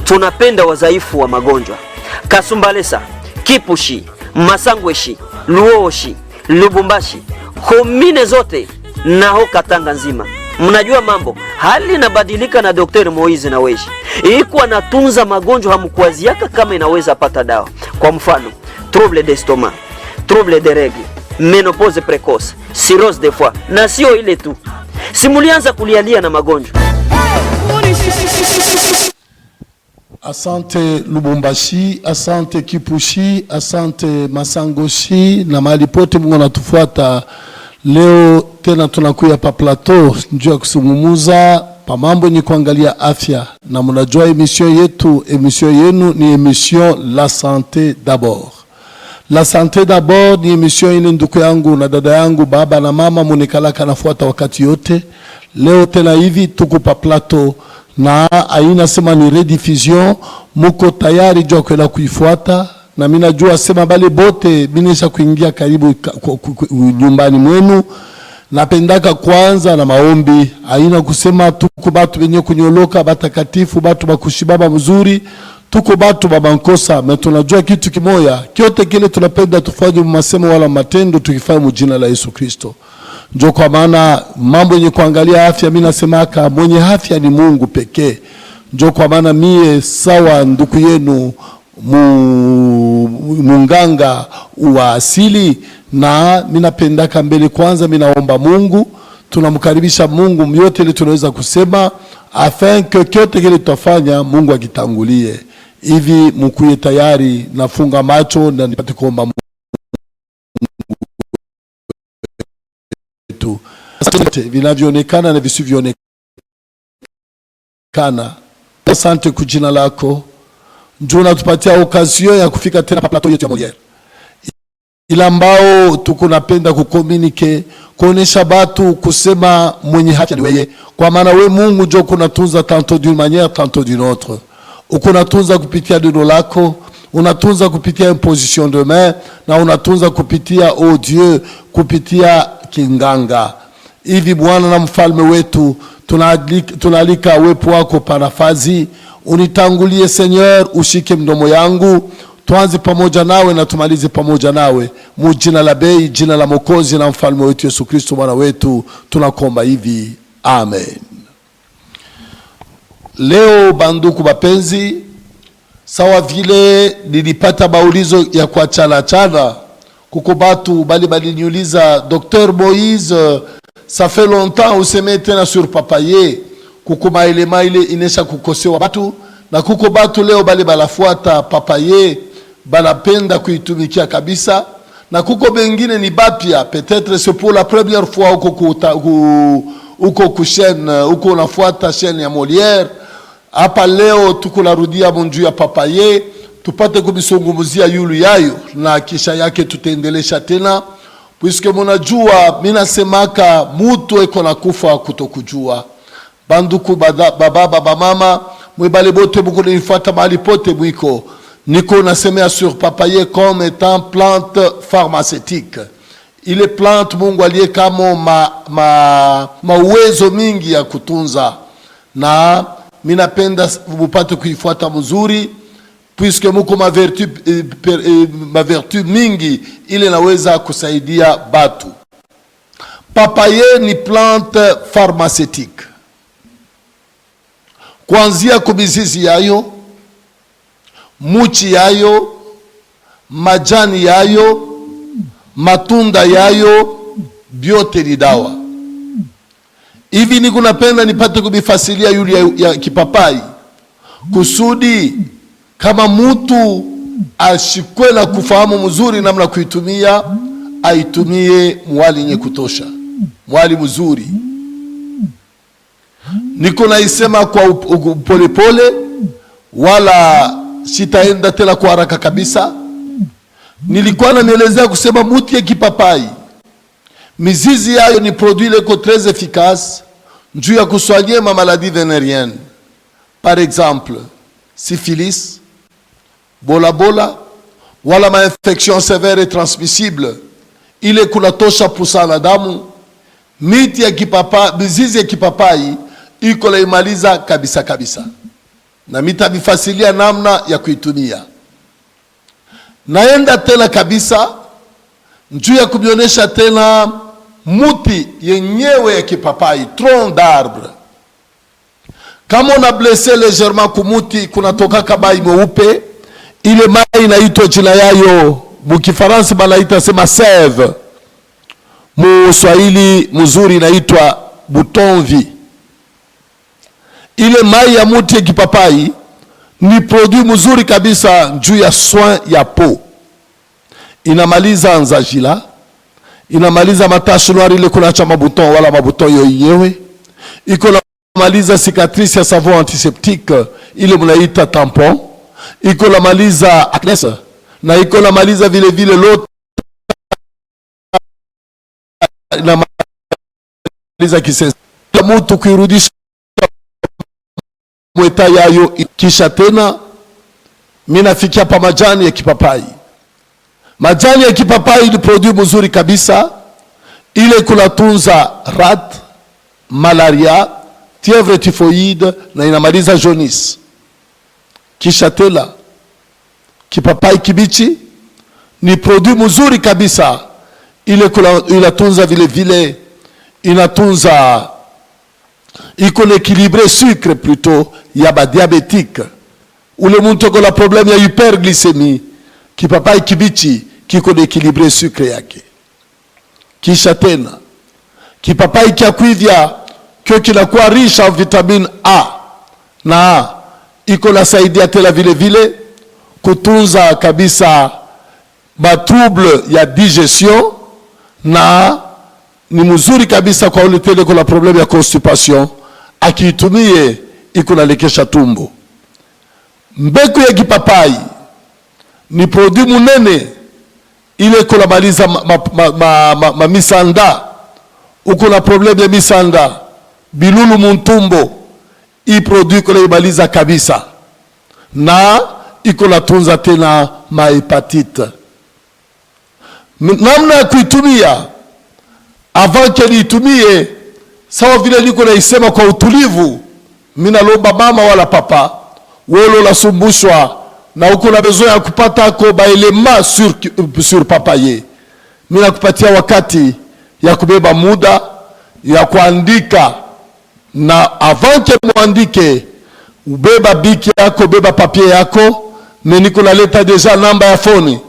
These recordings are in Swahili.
tunapenda wadhaifu wa magonjwa. Kasumbalesa, Kipushi, Masangweshi, Luoshi, Lubumbashi, komine zote naho Katanga nzima. Mnajua mambo, hali inabadilika na Dr. Moize na Weshi. Iko anatunza magonjwa hamkuwaziaka kama inaweza pata dawa. Kwa mfano, trouble d'estomac, trouble de règle, menopause précoce, cirrhose de foie. Na sio ile tu. Simulianza kulialia na magonjwa. Asante Lubumbashi, asante Kipushi, asante Masangoshi na mahali pote Mungu anatufuata. Leo tena tunakuya pa plateau njoo ya kusungumuza pa mambo ni kuangalia afya, na mnajua emission yetu, emission yenu ni emission La Santé d'abord. La Santé d'abord ni emission ile ndugu yangu na dada yangu, baba na mama munikalaka nafuata wakati yote. Leo tena hivi tuko pa plateau na aina sema ni rediffusion, muko tayari jua kwenda kuifuata, na mimi najua sema bale bote binisha kuingia karibu nyumbani mwenu. Napendaka kwanza na maombi, aina kusema tuko batu benye kunyoloka batakatifu, batu bakushibaba mzuri, tuko batu babankosa, na tunajua kitu kimoya, kyote kile tunapenda tufanye masemo wala matendo tukifanya mjina la Yesu Kristo. Ndio kwa maana mambo yenye kuangalia afya, mimi nasemaka mwenye afya ni Mungu pekee. Ndio kwa maana mie sawa ndugu yenu munganga wa asili, na mimi napendaka mbele kwanza mimi naomba Mungu, tunamkaribisha Mungu myote ile tunaweza kusema, afin que kyote kile tutafanya Mungu akitangulie. Hivi mkuye tayari, nafunga macho na nipate kuomba Mungu. Vinavyoonekana na visivyoonekana. Asante kwa jina lako. Njoo natupatia occasion ya kufika tena pa plateau yetu ya Molière. Ila ambao tuko napenda kucommuniquer, kuonesha batu kusema mwenye afya ni wewe. Kwa maana we Mungu njoo kunatunza tantôt d'une manière tantôt d'une autre. Unatunza kupitia neno lako, unatunza kupitia imposition de main, na unatunza kupitia oh Dieu, kupitia kinganga. Hivi Bwana na mfalme wetu, tunalika uwepo wako panafazi, unitangulie Seigneur, ushike mdomo yangu, tuanze pamoja nawe na tumalize pamoja nawe. Mujina la bei, jina la Mwokozi na mfalme wetu Yesu Kristo Bwana wetu, tunakomba hivi. Amen. Leo banduku bapenzi, sawa vile nilipata baulizo ya kuachana chana, kuko batu bali niuliza Dr. Moïse, ça fait longtemps useme tena sur papaye, kuko maelema ile inesha kukosewa batu, na kuko batu leo bali balafuata papaye, balapenda kuitumikia kabisa, na kuko bengine ni bapia, peut-être c'est pour la première fois uko kushene, uko unafuata chaîne ya Molière. Hapa leo tuko narudia monju ya papaye, tupate kubisungumuzia yulu yayo, na kisha yake tutaendelesha tena. Puisque munajua, mina semaka mutu eko na kufa kutokujua. Banduku baba mama, mwebale bote muko nifuata mahali pote mwiko. Niko nasemea sur papaye comme étant plante pharmaceutique. Ile plante Mungu aliye kamo uwezo mingi ya kutunza. Na mina penda mupate kuifuata mzuri, puisque muko ma vertu mingi ile naweza kusaidia batu. Papaye ni plante pharmaceutique. Kuanzia kumizizi yayo, muchi yayo, majani yayo, matunda yayo, biote ni dawa. Hivi ni kunapenda nipate kubifasilia yule ya kipapai, kusudi kama mtu ashikwe na kufahamu mzuri namna kuitumia, aitumie mwali nye kutosha, mwali mzuri. Niko naisema kwa polepole, wala sitaenda tena kwa haraka kabisa. Nilikuwa naelezea kusema muti ya kipapai, mizizi yayo ni produit leko très efficace njuu ya kusoigner ma maladie vénérienne. Par exemple, syphilis, bola, wala ma infection sévère et transmissible, ile kunatosha pusana damu. Miti ya kipapai, mizizi ya kipapai iko la imaliza kabisa kabisa. na mitabifasilia namna ya kuitumia. Naenda tena kabisa njuu ya kubionyesha tena muti yenyewe ya kipapai, tronc d'arbre. Kama una blesse légèrement kumuti, kuna toka kabai mweupe, ile mai inaitwa jina yayo, mukifaransi banaita sema sève, mu Swahili mzuri inaitwa butonvi. Ile mai ya muti ya kipapai ni produit mzuri kabisa juu ya soin ya peau. Inamaliza nzajila, inamaliza matache noire ile kunacha mabuton wala mabuton yo yenyewe, iko maliza cicatrice ya savon antiseptique ile mnaita tampon, iko la maliza acné, na iko la maliza vile vile lote na maliza kisensi mtu kuirudisha mweta yayo. Kisha tena mina fikia pa majani ya kipapai. Majani ya kipapai ni produit mzuri kabisa, ile kunatunza rat, malaria, fièvre typhoïde na inamaliza jaunisse. Kisha tena kipapai kibichi ni produit mzuri kabisa, ile inatunza vile vile, inatunza iko l'équilibre sucre plutôt ya ba diabétique, ule muntu ko la problème ya hyperglycémie, kipapai kibichi kiko l'équilibre sucre yake. Kisha tena kipapai kia kuivya kio kinakuwa riche en vitamine A na iko la saidia tela vile vile kutunza kabisa ba trouble ya digestion, na ni mzuri kabisa kwa ule tele kwa problème ya constipation, akiitumie iko nalekesha tumbo. Mbegu ya kipapai ni produit munene, ile kola maliza misanda, uko na problème ya misanda, bilulu muntumbo, i produit kola imaliza kabisa, na iko na tunza tena mahepatite. Namna ya kuitumia, avant que niitumie, sawa vile niko naisema kwa utulivu, mina lomba mama wala papa, wolo la sumbushwa, na uko na besoin ya kupata ko ba elema sur papaye. Mina kupatia wakati ya kubeba muda ya kuandika, na avant que muandike, ubeba biki yako, beba papier yako, meniko naleta deja namba ya phone.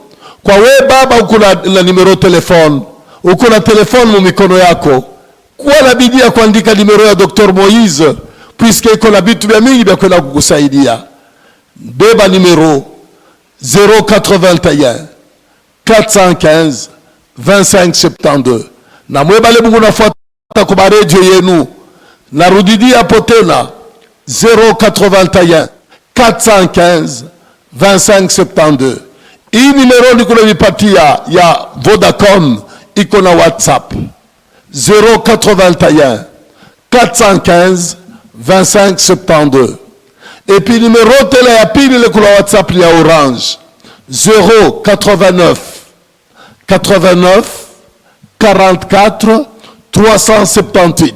Kwa we baba uko na numero telefone, uko na telefone mu mikono yako, kwa na bidii ya kuandika numero ya Dr. Moïse, puisque iko na bitu vya mingi vya kwenda kukusaidia. Beba numero 081 415 2572. Na mwebale Mungu nafuata kwa radio yenu. Narudidia potena 081 415 2572. Hii numero niko nipatia ya Vodacom iko na WhatsApp 081 415 2572. Et puis numéro tele ya pili le kula WhatsApp ya Orange 089 89 44 378.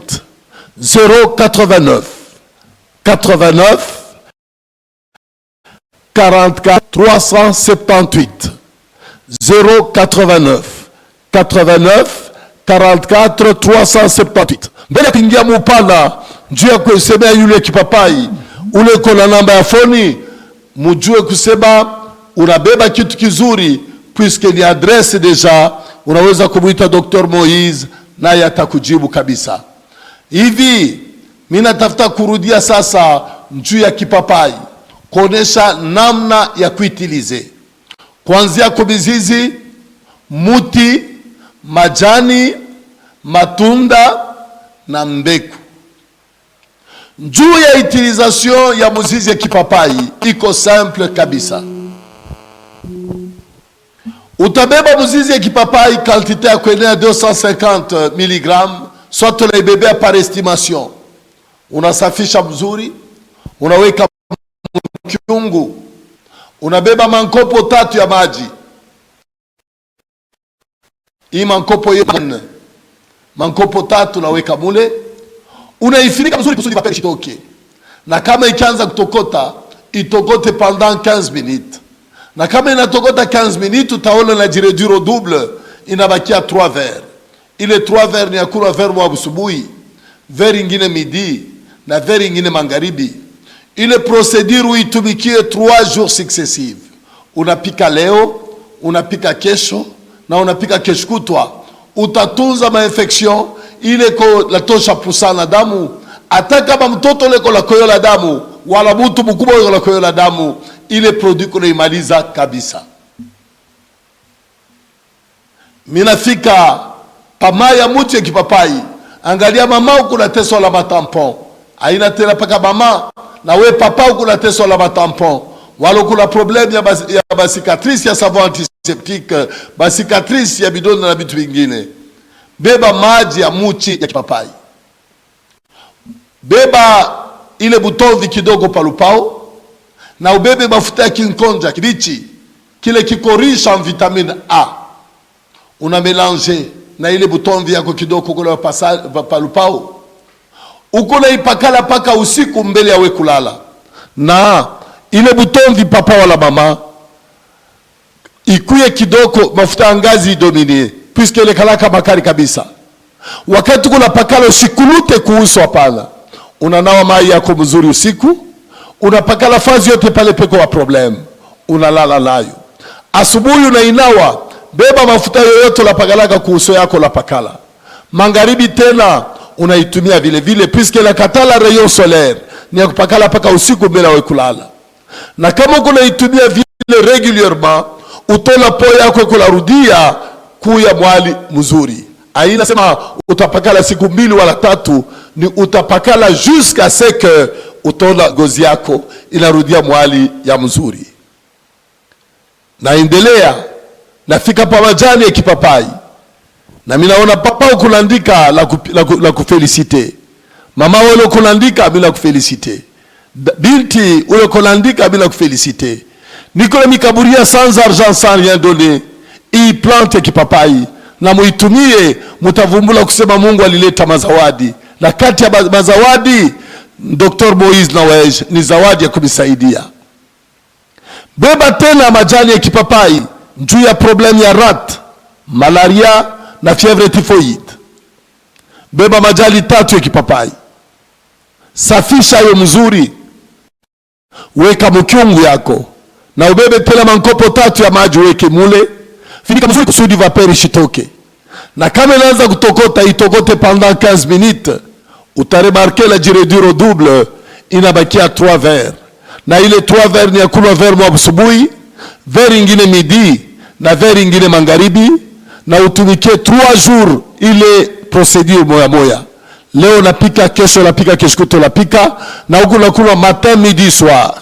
089 89 44 378. 089 89 44 378. Mbele kuingia mupana njuu ya kusemea yule kipapai, ule kona namba ya foni, mujue kusema unabeba kitu kizuri, puisque ni adresse deja, unaweza kumuita Dr. Moïse naye atakujibu kabisa. Hivi mina tafuta kurudia sasa njuu ya kipapai, kuonesha namna ya kuitilize, kuanzia kwa mizizi, muti, majani, matunda na mbegu. Njuu ya utilisation ya muzizi ya kipapai iko simple kabisa. Utabeba muzizi ya kipapai quantité ya kuenea 250 mg, soit unaibebea par estimation. Unasafisha mzuri, unaweka kiungu, unabeba mankopo 3 ya maji. Hii mankopo yote, mankopo 3 unaweka mule, unaifunika mzuri kusudi vapele shitoke. Na kama ikianza kutokota, itokote pendant 15 minutes. Na kama inatokota 15 minutes, utaona na jireduro double inabakia 3 verres. Ile 3 verres ni yakula verre wa asubuhi, verre ingine midi na verre ingine magharibi. Ile procedure uitumikie 3 jours successifs. Unapika leo, unapika kesho na unapika kesho kutwa. Utatunza ma-infection ile ko la tosha pusana damu. Hata kama mtoto leko la koyola damu wala mtu mkubwa leko la koyola damu, ile produit kuna imaliza kabisa. Minafika pamaya muti ya kipapai. Angalia mama ukuna teso la matampon. Aina tena paka mama na we papa ukuna teso la matampon. Walo kuna problème ya basikatrice ya savon antiseptique, basikatrice ya bidon na vitu vingine. Beba maji ya muti ya kipapai. Beba ile butonvi kidogo palupao. Na ubebe mafuta ya kinkonja kibichi, kile kikorisha vitamine A. Una mélanger na ile butonvi yako kidogo kule palupao. Uko na ipakala paka usiku mbele ya we kulala. Na ile butonvi papa wala mama ikuye kidogo mafuta angazi idominie, puisque ile kalaka makali kabisa. Wakati kuna pakala usikulute kuhusu hapana. Unanawa mai yako mzuri usiku. Unapakala fazi yote pale peko wa problem. Unalala nayo. Asubuhi unainawa. Beba mafuta yoyote la pakalaka kuhusu yako la pakala. Magharibi tena unaitumia vile vile, puisque la katala rayon solaire ni ya kupakala paka usiku mbele ya kulala. Na kama uko unaitumia vile regulierement, utola po yako kularudia kuya mwali mzuri. Aina sema utapakala siku 2 wala 3, ni utapakala jusqu'à ce que utola gozi yako inarudia mwali ya mzuri. Naendelea, nafika pa majani ya kipapai. Na mimi naona papa ukulandika la kufelicite. Mama wale ukulandika bila kufelicite. Binti ule ukulandika bila kufelicite. Nikola mikaburia sans argent sans rien donner. Hii plante ya kipapai na muitumie, mutavumbula kusema Mungu alileta mazawadi. Na kati ya mazawadi Dr. Moise Nawej ni zawadi ya kumisaidia. Beba tena majani ya kipapai juu ya problem ya rat, malaria na fievre typhoid. Beba majani 3 ya kipapai. Safisha yo mzuri. Weka mkiungu yako. Na ubebe tena mankopo 3 ya maji weke mule. Finika mzuri kusudi vapeur ishitoke. Na kama inaanza kutokota, itokote pendant 15 minutes. Utaremarke la jireduro double inabakia 3 verres. Na ile 3 verres ni ya kunywa verre mwa asubuhi, verre ingine midi na verre ingine magharibi, na utumikie 3 jours ile procedure moya moya. Leo napika, kesho napika, kesho kutwa napika, na huku nakunywa matin midi soir.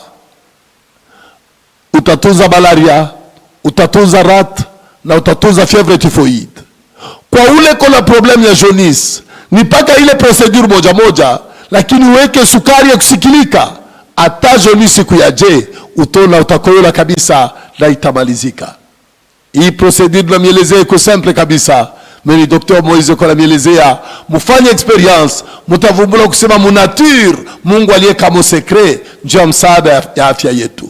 Utatunza malaria, utatunza rat na utatunza fievre typhoid. Kwa ule kuna problem ya jaunisse, ni paka ile procedure moja moja, lakini weke sukari ya kusikilika. Ata jaunisse kuyaje, utona utakoyola kabisa na itamalizika. Hii procedure na mielezea iko simple kabisa. Mimi Dr. Moise kwa mielezea, mufanye experience, mutavumbula kusema munature, Mungu aliyeka mo secret, njia msaada ya afya yetu.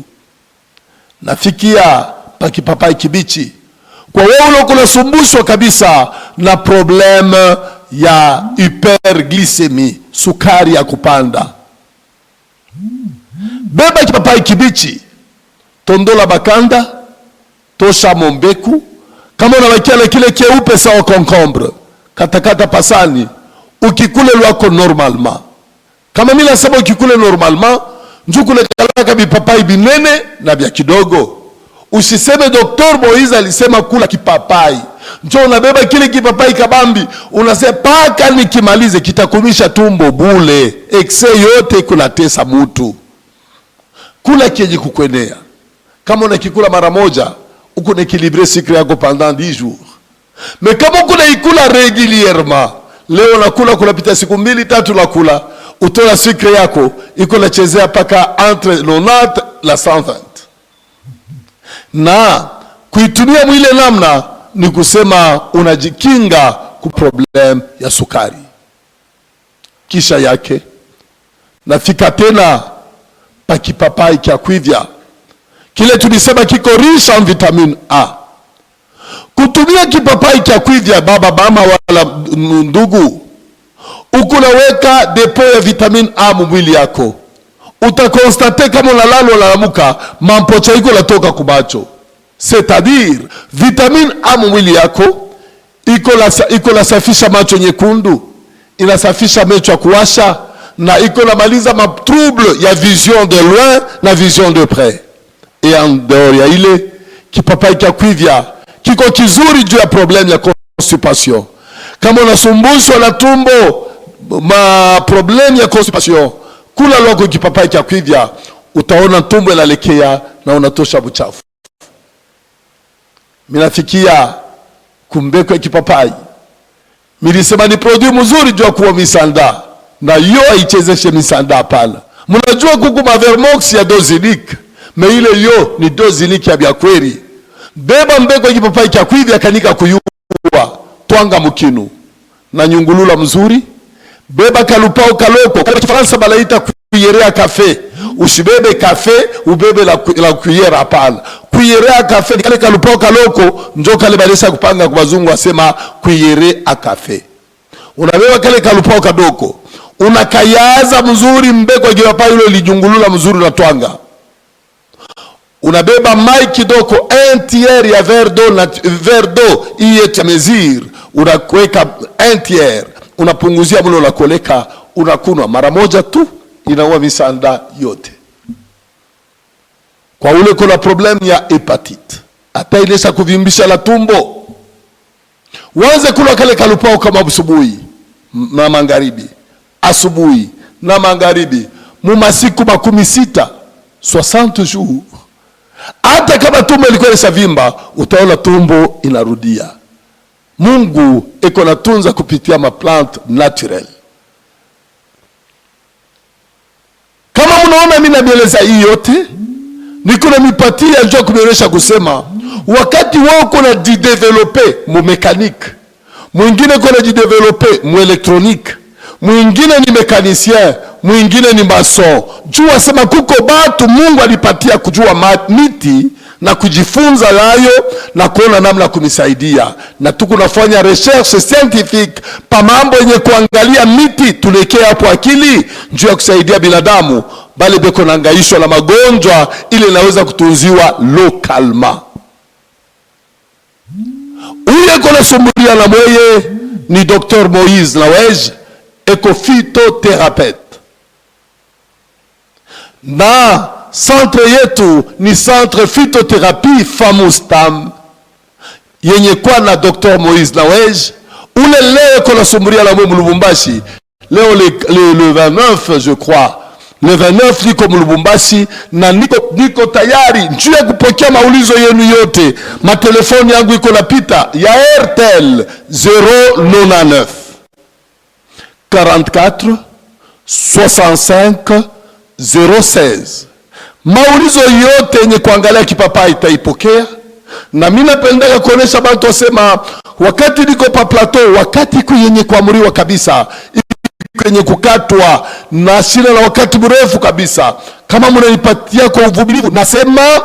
Nafikia pakipapai kibichi. Kwa wewe kuna sumbushwa kabisa na problem ya hyperglycemie, sukari ya kupanda. Beba kipapai kibichi, tondola bakanda, tosha mombeku. Kama unawakia na kile keupe sawa concombre, katakata pasani, ukikule lwako normalement. Kama mimi nasema ukikule normalement, njukule kalaka bipapai binene na bia kidogo. Usiseme Dr. Moise alisema kula kipapai. Njoo unabeba kile kipapai kabambi, unasema paka nikimalize kitakumisha tumbo bule. Excess yote kunatesa mtu. Kula kienye kukwenea. Kama unakikula mara moja, uko na équilibrer sucre yako pendant 10 jours. Mais kama uko na ikula régulièrement, leo nakula kunapita siku 2-3 nakula, utola sucre yako iko na chezea paka entre 90 la 120. Na kuitumia mwile namna ni kusema unajikinga ku problem ya sukari. Kisha yake nafika tena pa kipapai kia kwivya. Kile tulisema kiko riche en vitamine A. Kutumia kipapai kia kwivya, baba mama wala ndugu, ukunaweka depo ya vitamine A mwili yako. Utakonstate kama unalala unalamuka, mampocha iko latoka kumacho. C'est-à-dire, vitamine A mwili yako, iko la safisha macho nyekundu, inasafisha macho kuwasha, na iko la maliza ma trouble ya vision de loin na vision de près. Et en dehors ya ile, kipapai kia kwivya, kiko kizuri juu ya problem ya constipation. Kama unasumbushwa na tumbo, ma problem ya constipation, kula loko kipapai kia kwivya, utaona tumbo inalekea na unatosha buchafu. Minafikia kumbeko ya kipapai. Milisema ni produit mzuri juu ya kuwa misanda. Na yo haichezeshe misanda pala. Mnajua kuku mavermox ya dozinique. Me ile yo ni dozinique ya biakweri. Beba mbeko ya kipapai kia kwivya kanika kuyua. Twanga mukinu. Na nyungulula mzuri. Beba kalupao kaloko. Kwa Kifaransa balaita kuyerea kafe. Usibebe kafe, ubebe la kuyera pala. Kuyere kafe ni kale kalupao kaloko, njo kale balesa kupanga kwa wazungu wasema kuyere kafe. Unabeba kale kalupao kadoko, unakayaza mzuri mbeko ya kipapai ule lijungulula mzuri na twanga. Unabeba mai kidoko 1 tiers ya verre d'eau iye cha mesure, unakweka 1 tiers, unapunguzia mlo la koleka, unakunwa mara moja tu, inaua misanda yote. Kwa ule kuna problem ya hepatite, hata ilesha kuvimbisha la tumbo, wanze kula kale kalupao kama asubuhi na magharibi, asubuhi na magharibi, mumasiku 60 jours. Hata kama tumbo ilikuwa ilishavimba, utaona tumbo inarudia. Mungu iko natunza kupitia ma plant naturel. Kama mnaona mimi nabieleza hii yote, niko na mipatia njoo kumeresha kusema wakati wao kuna jidevelope mu mécanique, mwingine kuna jidevelope mu électronique, mwingine ni mécanicien, mwingine ni mason. Jua sema kuko batu Mungu alipatia kujua miti na kujifunza nayo na kuona namna kumisaidia, na tuko nafanya recherche scientifique pa mambo yenye kuangalia miti tulekea hapo akili njoo ya kusaidia binadamu bali beko nangaishwa na magonjwa ile inaweza kutunziwa lokalma. Uye kona sumbulia na mweye ni Dr. Moïse Lawej, eko phytothérapeute. Na centre yetu ni centre phytothérapie Famustam yenye kwa na Dr. Moïse Lawej. Ule leo kona sumbulia na mweye Lubumbashi leo le 29 je crois, le 29 niko Lubumbashi na niko tayari njoo ya kupokea maulizo yenu yote. Matelefoni yangu iko napita ya Airtel 099 44 65 016. Maulizo yote yenye kuangalia kipapai itaipokea. Na mimi napenda kuonesha bantu wasema wakati niko pa plateau, wakati kuyenye kuamuriwa kabisa, kwenye kukatwa na shina na wakati mrefu kabisa, kama mnanipatia kwa uvumilivu nasema,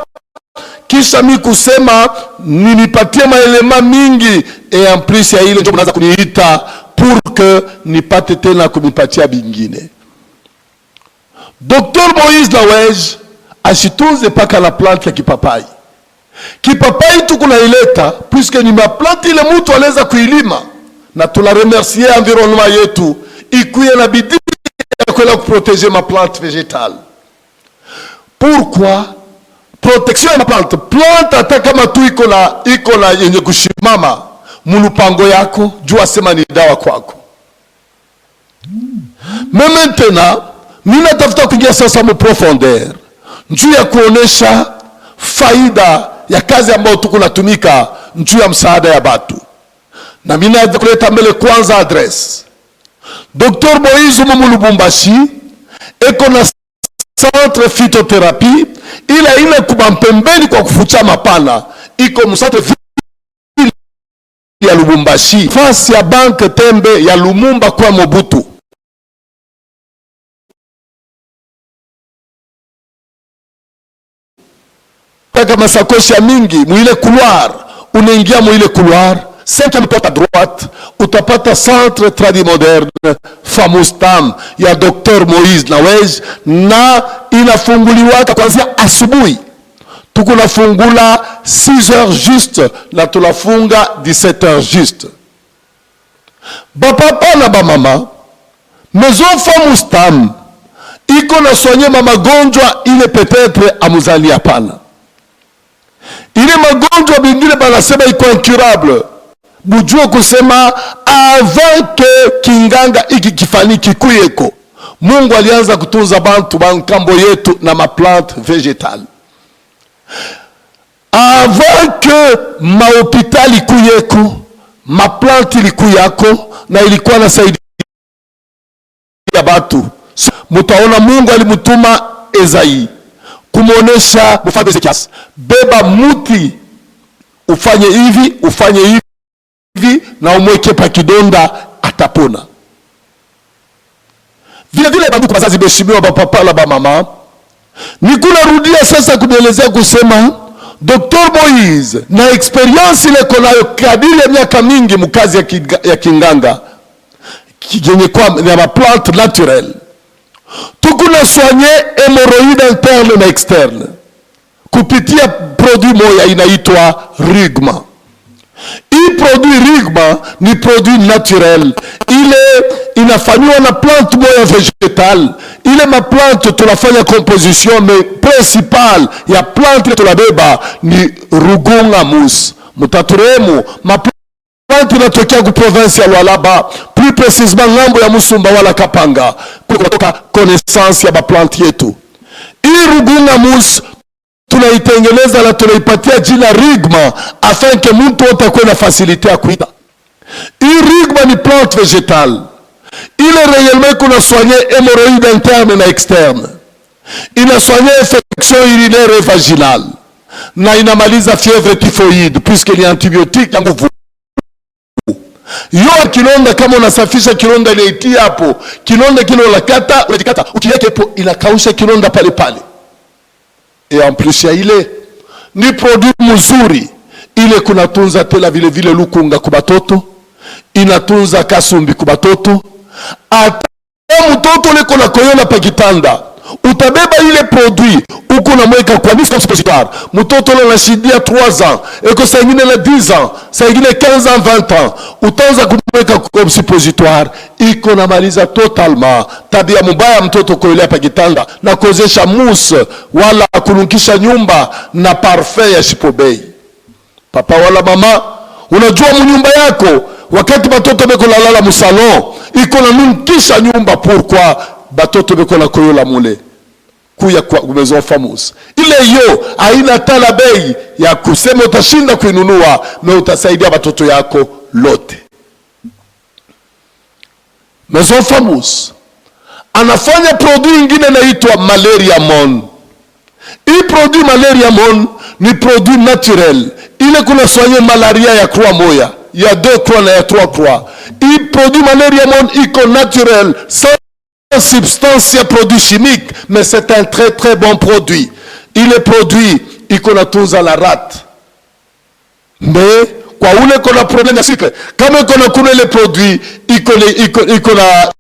kisha mimi kusema ninipatie maelema mingi en plus ya ile ndio mnaanza kuniita pour que nipate tena kunipatia bingine. Dr. Moïse Lawej ashitunze paka la plante ya kipapai. Kipapai tukunaileta puisque ni ma plante ile mtu anaweza kuilima, na tuna remercier environnement yetu ikuye na bidii ya kwenda kuproteger ma plante végétale. Pourquoi? Protection ya plante. Plante hata kama tu iko na yenye kushimama mulupango yako, jua sema ni dawa kwako. Mais maintenant, nina tafuta kuingia sasa mu profondeur, njuu ya kuonesha faida ya kazi ambayo tuko natumika njuu ya msaada ya batu. Na mimi naanza kuleta mbele kwanza address. Dr. Moïse mu Lubumbashi eko na centre phytothérapie ila ina kubampembeni kwa kufucha mapana, iko msate ya Lubumbashi fasi ya banque Tembe ya Lumumba kwa Mobutu. kama sakoshi ya mingi mwile couloir, unaingia mwile couloir, 5e porte à droite, utapata centre tradi moderne Famous Tam ya Dr. Moise Nawej, na inafunguliwa kuanzia asubuhi. Tukunafungula 6h juste na tunafunga 17h juste. Bapapa na bamama, Maison Famous Tam iko na soigner magonjwa ile peut-être amuzali hapana. Ile magonjwa bingine banasema iko incurable. Bujue kusema avant que kinganga iki kifaniki kuyeko, Mungu alianza kutunza bantu bankambo yetu na maplante végétale. Avant que mahopitali kuyeko, maplante ilikuyako na ilikuwa na saidia batu. Mutaona Mungu alimutuma Ezai kumuonesha mfalme Ezekias, beba muti ufanye hivi na umweke pa kidonda atapona. Vile vile babu kwa wazazi beheshimiwa, bapapa la bamama, nikuna rudia sasa kuelezea kusema Dr. Moise na experience ile konayo kadiri ya miaka mingi mkazi ya kinganga yenye kwa ya plante naturelle, tukuna soigner hémorroïde interne na externe kupitia produit moya inaitwa Rigma. Hii produit Rigma ni produit naturel, ile inafanywa na plante moya végétale. Ile ma plante tunafanya composition, mais principal ya plante tunabeba ni Rugunga Mus. Mutaturemu ma plante inatokea ku province ya Lualaba, plus précisément ngambo ya Musumba wala Kapanga, kutoka connaissance ya ba plante yetu. Hii Rugunga Mus tunaitengeneza na tunaipatia jina Rigma afin que mtu atakuwe na facilité ya kuita. Hii Rigma ni plante végétale. Ile réellement kuna soigner hémorroïde interne na externe. Ina soigner infection urinaire et vaginale. Na inamaliza fièvre typhoïde puisque ni antibiotique ya nguvu. Yo kilonda kama unasafisha kilonda ile itia hapo, kilonda kilo la kata, unajikata, ukiweka hapo inakausha kilonda pale pale. Et en plus ya ile ni produit mzuri, ile kunatunza tela vile vile lukunga kubatoto, inatunza kasumbi kubatoto. Ata mtoto leko na koyola pa kitanda, utabeba ile produit uko na mweka kwa nisco suppositoire. Mtoto le nashidia 3 ans, eko saa ingine la 10 ans, saa ingine 15 ans, 20 ans, utaanza kumweka kwa suppositoire, iko na maliza totalement tabia mbaya mtoto koyola pa kitanda na kozesha mousse wala kulungikisha nyumba na parfum ya Shipobei. Papa wala mama, unajua mnyumba yako wakati batoto beko lalala mu salon, iko na nunkisha nyumba. Pourquoi? Batoto beko la koyola mule kuya kwa Maison Famous. Ile yo haina tala bei ya kusema utashinda kuinunua, na utasaidia batoto yako lote. Maison Famous anafanya produit ingine inaitwa Malaria Mon. Hii produit Malaria Mon ni produit naturel, ile kuna soigner malaria ya croix moya, ya 2 croix na ya 3 croix. Hii produit Malaria Mon iko naturel, sans substance ya produit chimique, mais c'est un très très bon produit. Il est produit iko na tunza la rate. Mais kwa ule kona problème ya sucre, kama iko na kuna ile produit iko na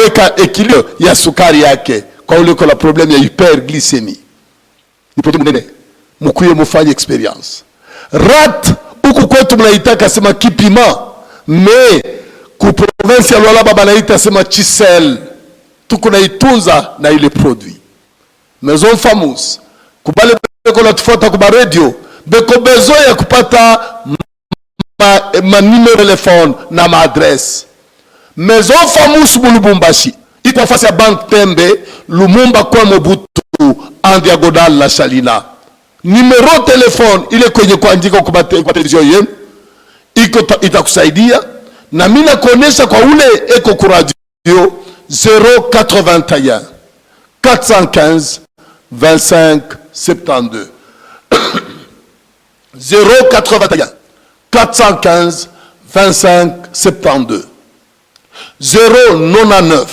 weka équilibre ya sukari yake. Kwa ule kona problème ya hyperglycémie, ni produit mnene, mkuye mufanye experience. Rat huku kwetu mnaitaka sema kipima, mais ku province ya Lualaba banaita sema chisel. Tuko na itunza na ile produit. Maison Famous kubale beko la tufuata kuba radio, beko besoin ya kupata ma numéro téléphone na ma adresse. Maison Famous Lubumbashi iko face ya Bank Tembe, Lumumba kwa Mobutu, en diagonale la Shalina. Numéro téléphone ile kwenye kuandika kwa television yenu, iko itakusaidia. Na mina kuonesha kwa ule eko ku radio 081 415 25 72 081 415 25 72 099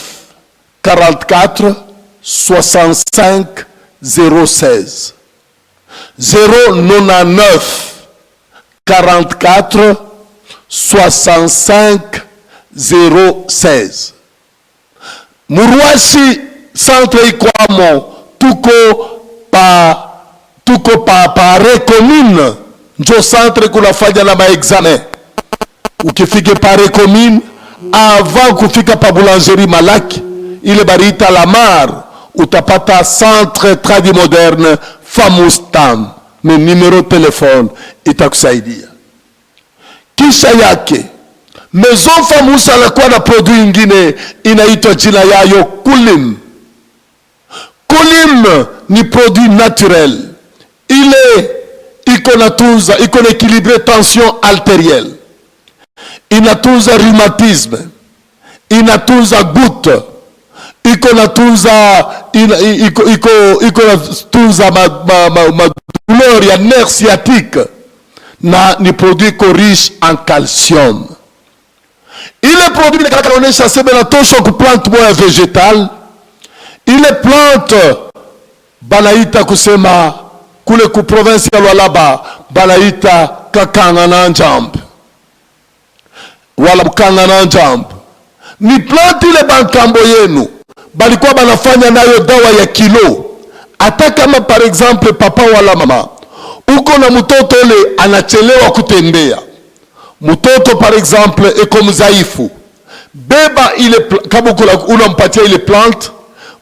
44 65 016 099 44 65 016. Muruashi centre ikwamo tuko pa recommune njo centre kunafanya na maexamen. Ukifike pa recommune avant kufika pa boulangerie Malaki ile barita Lamar utapata centre tradi moderne Famustam, me numero telefone itakusaidia. Kisha yake Maison Famus anakuwa na produit ingine inaitwa jina yayo Kulim. Kulim ni produit naturel, ile iko natunza, iko na équilibré tension artérielle, inatunza rhumatisme, inatunza goutte, iko natunza douleur ya nerf sciatique, na ni produit ko riche en calcium. Ile produit inaonyesha sema natosha ku plante moya vegetal. Ile plante banaita kusema kule ku province ya Lualaba banaita kakanga na njambe wala mkanga na njambe. Ni plante ile bankambo yenu balikuwa banafanya nayo dawa ya kilo. Hata kama par exemple papa wala mama uko na mtoto ule anachelewa kutembea, mtoto par exemple eko mzaifu, beba ile kama unampatia ile plante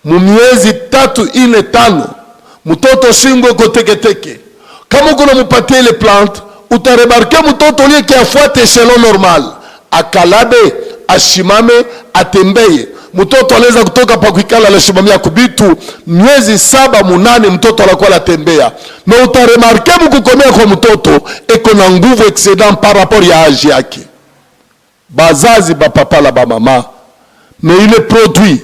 mu miezi 3, 4, 5 mtoto shingo iko teke. Kama unampatia ile plante utaremarke mtoto ule kiafuate echelon normal, akalabe, ashimame, atembeye. Mtoto anaweza kutoka pa kuikala la shimamia kubitu miezi 7, 8 mtoto anakuwa anatembea. Na utaremarke mkukomea kwa mtoto eko na nguvu excedent par rapport ya age yake. Bazazi ba papa la ba mama, me ile produit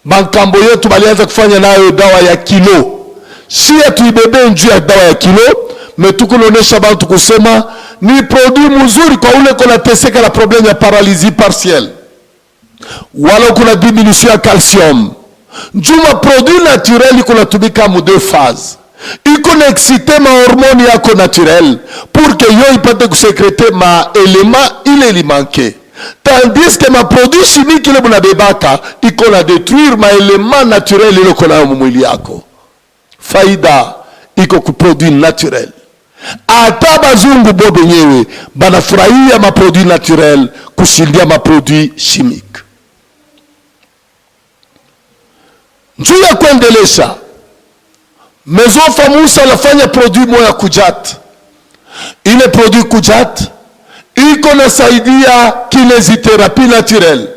bankambo yetu balianza kufanya nayo dawa ya kilo. Si tuibebe njuu ya dawa ya kilo, me tukulonesha bantu kusema ni produit mzuri kwa ule kona teseka la problème ya paralysie partielle, wala kuna diminution ya calcium. Njuma produit naturel iko natumika mu 2 phases. Iko na exciter ma hormone yako naturel pour que yo ipate kusekrete ma element ile li manque. Tandis que ma produit chimique ile buna bebaka iko na détruire ma element naturel ile kona mwili yako. Faida iko ku produit naturel. Ata bazungu bobe nyewe banafurahia ma produit naturel kushindia ma produit chimique. Njuu ya kuendelesha, Maison Famus anafanya produit moya Kujat. Ile produit Kujat iko na saidia kinésithérapie naturelle,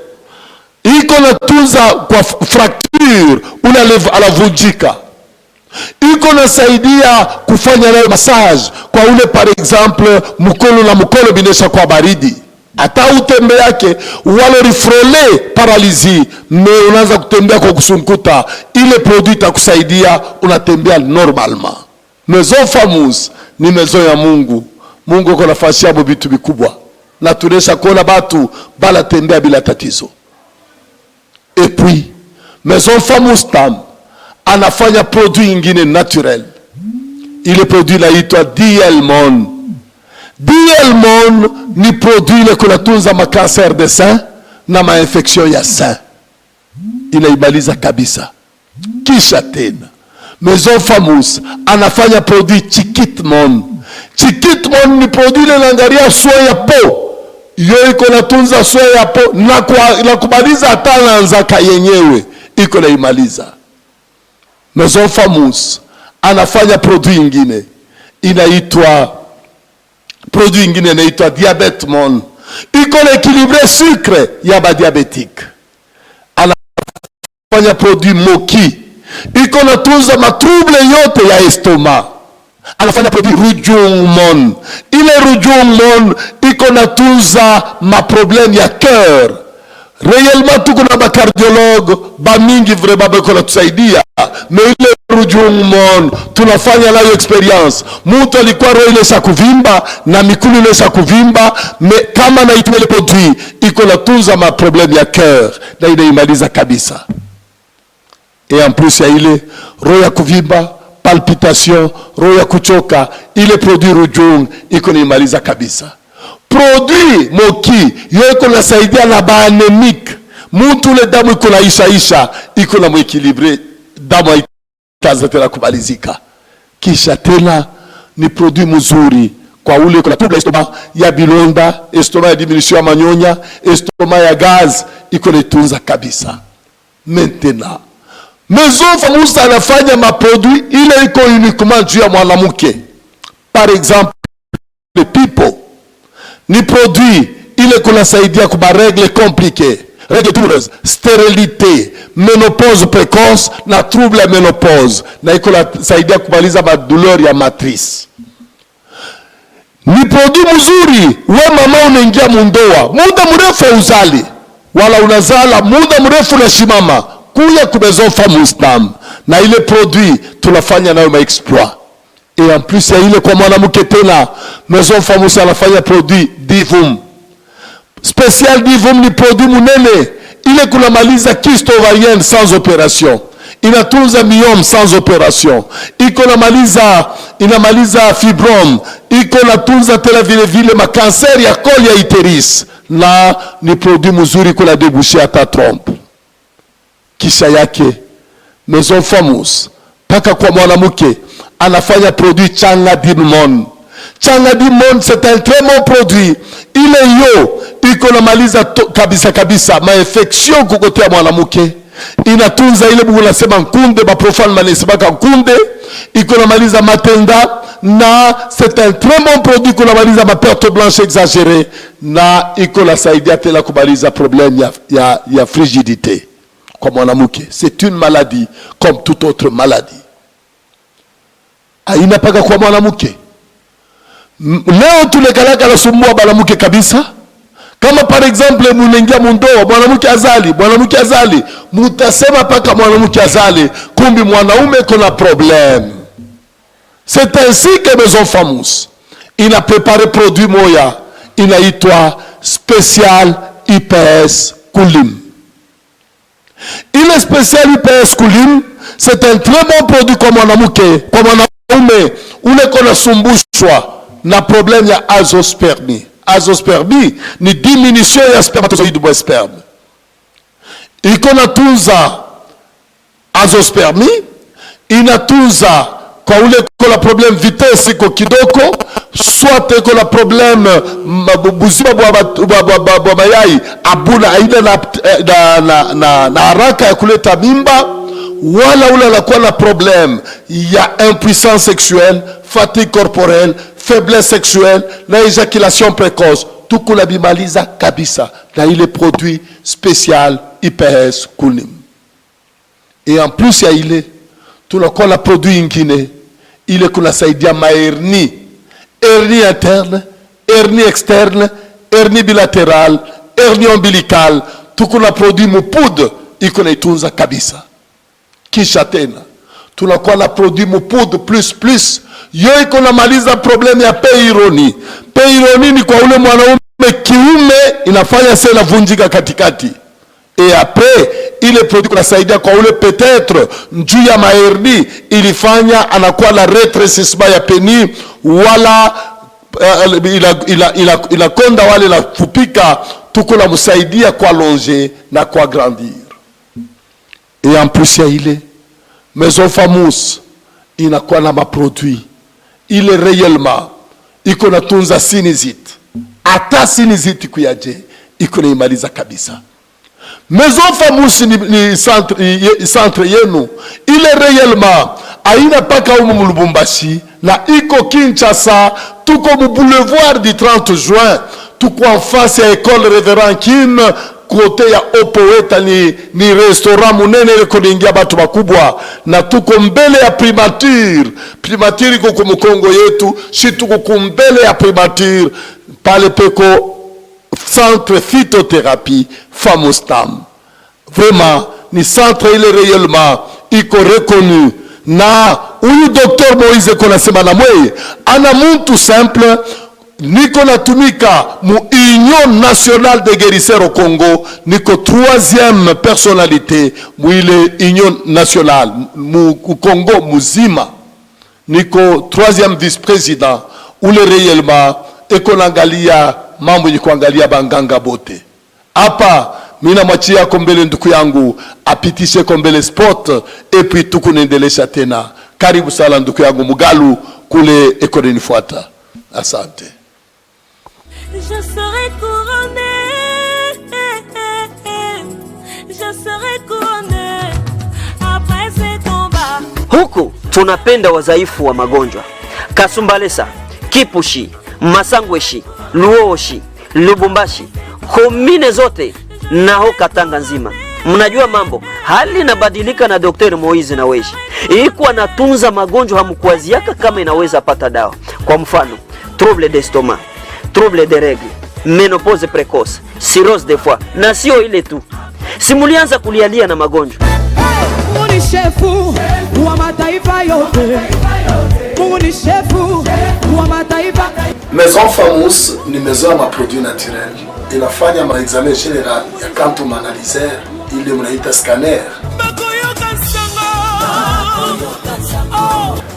iko na tunza kwa fracture alavunjika, iko na saidia kufanya nayo massage kwa ule par exemple mkono na mkono binesha kwa baridi. Ata utembe yake wale rifrole paralysie, me unaanza kutembea kwa kusunkuta, ile produit itakusaidia unatembea normalement. Maison Famus ni maison ya Mungu. Mungu kwa nafasi yabo vitu vikubwa, na tunesha kuona batu bala tembea bila tatizo. Et puis Maison Famus tam anafanya produit ingine naturel. Ile produit laitwa Dielmon. Dielmon ni produit ile kunatunza ma cancer de sein na ma infection ya sein, inaibaliza kabisa. Kisha tena Maison Famus anafanya produit Chikitmon. Chikitmon ni produit ile inaangalia soin ya po, yo iko natunza soin ya po na kubaliza hata naanzaka yenyewe iko na imaliza. Maison Famus anafanya produit ingine inaitwa Diabetmon. Iko na équilibré sucre ya ba diabétique. Anafanya produit Moki. Iko na tunza matrouble yote ya estomac. Anafanya produit Rujungmon. Ile Rujungmon iko na tunza ma problème ya cœur. Réellement tuko na ba cardiologue ba mingi vraiment bako na tusaidia. Mais ile Rujungmon tunafanya nayo experience. Mtu alikuwa roho ile sa kuvimba na mikulu ile sa kuvimba, me kama na itumele produit iko na tunza ma problème ya cœur na inaimaliza kabisa. Et en plus ya ile roho ya kuvimba palpitation, roho ya kuchoka, ile produit Rujung iko naimaliza kabisa. Produit Moki yo iko nasaidia na baanemik, mtu ule damu iko naisha iko na mwekilibre, damu itaanza tena kumalizika. Kisha tena ni produit mzuri kwa ule iko na trouble estomac ya bilonda, estomac ya diminution ya manyonya, estomac ya gaz, iko naitunza kabisa. Maintenant Maison Famous anafanya maproduit ile iko uniquement juu ya mwanamke. Par exemple, le people ni produit ile kunasaidia kwa règle compliquée, règle douloureuse, stérilité, ménopause précoce na trouble ya ménopause, na iko nasaidia kumaliza madouleur ya matrice. Ni produit mzuri, we mama unaingia mundoa muda mrefu uzali, wala unazala muda mrefu na shimama, kuya ku Maison Famous Dam, na ile produit tunafanya nayo maexploit. Et en plus ya ile kwa mwanamke tena, Maison Famous anafanya produit Divum. Spécial Divum ni produit munene, ile kunamaliza kyste ovarienne sans opération, inatunza myome sans opération, iko inamaliza fibrome, iko natunza tena vile vile makanser ya col ya uterus, na ni produit mzuri kuna déboucher hata trompe. Kisha yake Maison Famous paka kwa mwanamke anafanya produit Changa Dimon. Changa Dimon c'est un très bon produit, ile yo iko namaliza kabisa ma-infection kukotea mwanamke, inatunza ile bugu nasema nkunde, ba profane manesibaka nkunde, iko namaliza matenda, na c'est un très bon produit kunamaliza ma perte blanche exagérée, na iko nasaidia tena kumaliza problème ya frigidité kwa mwanamke. C'est une maladie comme toute autre maladie. Haina paka kwa mwanamke. Leo tulekalaka na sumbua mwanamke kabisa. Kama par exemple munengia mundoa, mwanamke azali, mutasema paka mwanamke azali, kumbi mwanaume kuna problème. C'est ainsi que Maison Famous ina préparé produit moya inaitwa Special IPS Kulim. Ile Special IPS Kulim, c'est un très bon produit kwa mwanamke, kwa mwanaume ule kona sumbushwa na problème ya azoospermie. Azoospermie ni diminution ya spermatozoïde mwa sperme. Iko natunza azoospermie, inatunza kwa ule kola problème vitesse iko kidoko, soit iko na problème buzima bwa mayai abuna aina na haraka ya kuleta mimba, wala ule anakuwa na problème ya impuissance sexuelle, fatigue corporelle, faiblesse sexuelle na éjaculation précoce, tukula bimaliza kabisa na ile produit spécial IPS Kulim. Et en plus ya ile tunakuwa na produit ingine ile kunasaidia mahernie, hernie interne, hernie externe, hernie bilatérale, hernie ombilicale, tukuna produit mupoudre iko naitunza kabisa. Kisha tena tunakuwa na produit mupoudre plus yo iko namaliza problème ya peironi. Peironi ni kwa ule mwanaume kiume inafanya sela vunjika katikati. Et après ile produit kunasaidia kwa ule peut-être njuu ya mahernie ilifanya anakuwa na rétrécissement ya pénis, wala inakonda wale la fupika, tukuna musaidia kwa longer na kwa grandir. Et en plus ya ile Maison Famous inakuwa na maproduit ile réellement iko natunza sinusite, ata sinusite kuyaje iko naimaliza kabisa. Maison Famous ni centre yenu ile réellement aina paka umu Lubumbashi na iko Kinshasa, tuko mu boulevard du 30 juin, tuko en face ya école Révérend Kim, kote ya Opoeta ni restaurant munene ile kuningia batu bakubwa, na tuko mbele ya primature iko ku Mkongo yetu, si tuko mbele ya primature pale peko centre phytothérapie Famous Dam. Vraiment ni centre ile réellement iko reconnu, na huyu docteur Moïse kona sema na mweye ana muntu simple niko natumika mu Union nationale de guérisseurs au Congo, niko 3e personnalité mu ile Union nationale mu Congo muzima. niko troisième vice-président ule réellement eko naangalia mambo yenye kuangalia banganga bote. Hapa mina mwachia kombele nduku yangu apitishe kombele sport epi tukunaendelesha tena. Karibu sana nduku yangu Mugalu kule eko nifuata. Asante. Je serai couronné, je serai couronné après ces combats. Huku tunapenda wazaifu wa magonjwa. Kasumbalesa, Kipushi, Masangweshi, Luoshi, Lubumbashi, komine zote na ho Katanga nzima. Mnajua mambo, hali inabadilika na Dr. Moise na Weshi. Ilikuwa natunza magonjwa hamkuwaziaka kama inaweza pata dawa. Kwa mfano, trouble d'estomac, trouble de règle, menopause précoce, cirrhose de foie. Na sio ile tu. Simulianza kulialia na magonjwa. Mungu ni shefu wa mataifa yote. Mungu ni shefu wa mataifa. Maison Famous ni maison ya maproduit naturel. Inafanya maexamen general ya quantum analyzer ile mnaita scanner.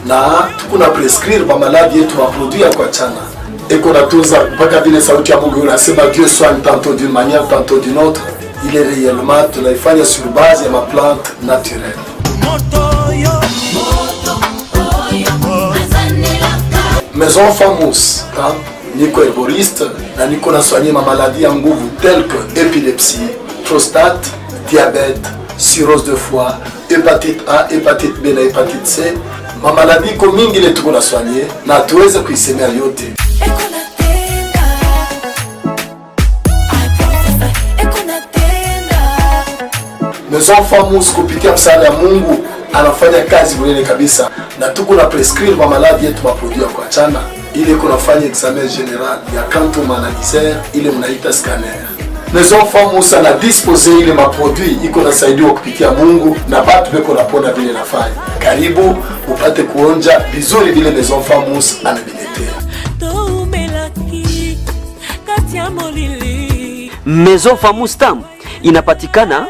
Na tukuna prescrire ba maladi yetu wa produit kwa chana. Eko natunza mpaka vile sauti ya Mungu unasema Dieu soigne tantôt d'une manière tantôt d'une autre. Il est réellement tunaifanya sur base ya ma plante naturelle. Maison Famous, niko herboriste na niko nasoigner ma maladie ya nguvu telles que épilepsie, prostate, diabète, cirrhose de foie, hépatite A, hépatite B na hépatite C. Ma maladie iko mingi ile tuko nasoigner na tuweze kuisemea yote. Maison Famous kupitia msaada Mungu anafanya kazi mwenyewe kabisa, na tuko na prescrire kwa maladi yetu maproduit kwa chana ile kunafanya examen general ya quantum analyzer ile mnaita scanner. Maison Famous ana dispose ile maproduit iko nasaidiwa kupitia Mungu na batu beko napona vile nafanya. Karibu upate kuonja vizuri vile Maison Famous anabiletea. Maison Famous tamu inapatikana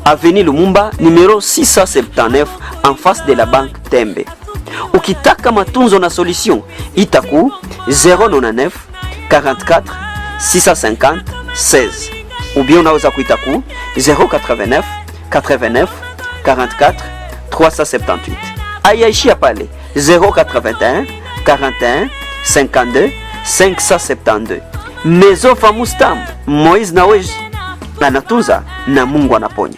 avenue Lumumba numero 679 en face de la banque Tembe. Ukitaka matunzo na solution itaku 099 44 650 16 ou bien unaweza kuitaku 089 89 44 378. Ayaishia pale 081 41 52 572. Maison Famous tamu Moise na Weshi anatunza na Mungu anaponya.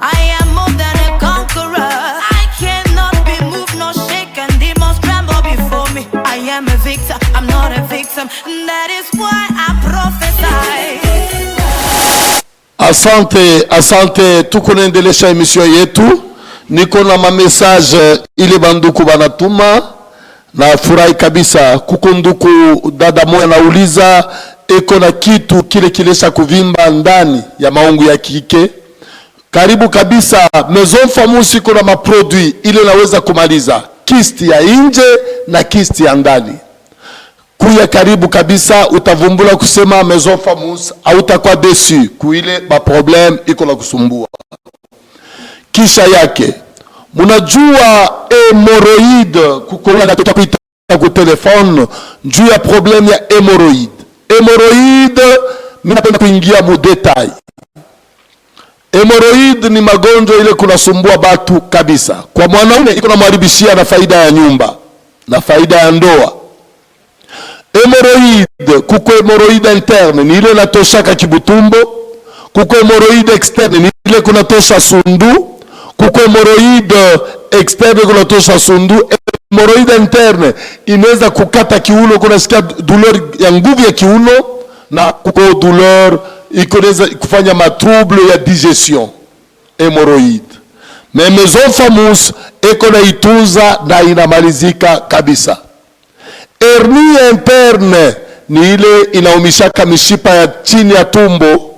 I am more than a conqueror. I cannot be moved nor shaken. Demons tremble before me. I am a victor. I'm not a victim. That is why I prophesy. Asante, tuko naendelesha emission yetu. Niko na message ile banduku banatuma na furahi kabisa. Kuko nduku dada moja nauliza eko na kitu kile kilesha kuvimba ndani ya maungu ya kike. Karibu kabisa, Maison Famous iko na maproduit ile naweza kumaliza kisti ya nje na kisti ya ndani. Kuya karibu kabisa, utavumbula kusema Maison Famous hautakuwa déçu kuile ba problem iko na kusumbua. Kisha yake munajua hemorrhoid kukola na tutapita kwa telefone juu ya problem ya hemorrhoid. Hemorrhoid, mimi napenda kuingia mu detail. Hemorrhoid ni magonjwa ile kunasumbua batu kabisa. Kwa mwanaume iko na mharibishia na faida ya nyumba na faida ya ndoa. Hemorrhoid, kuko hemorrhoid interne ni ile natoshaka kibutumbo, kuko hemorrhoid externe ni ile kunatosha sundu, kuko hemorrhoid externe kunatosha sundu. Hemorrhoid interne inaweza kukata kiuno, kunasikia douleur ya nguvu ya kiuno, na kuko douleur ikoneza kufanya matrouble ya digestion. Hemorrhoid. Mais Maison Famous eko na itunza na inamalizika kabisa. Hernie interne ni ile inaumishaka mishipa ya chini ya tumbo,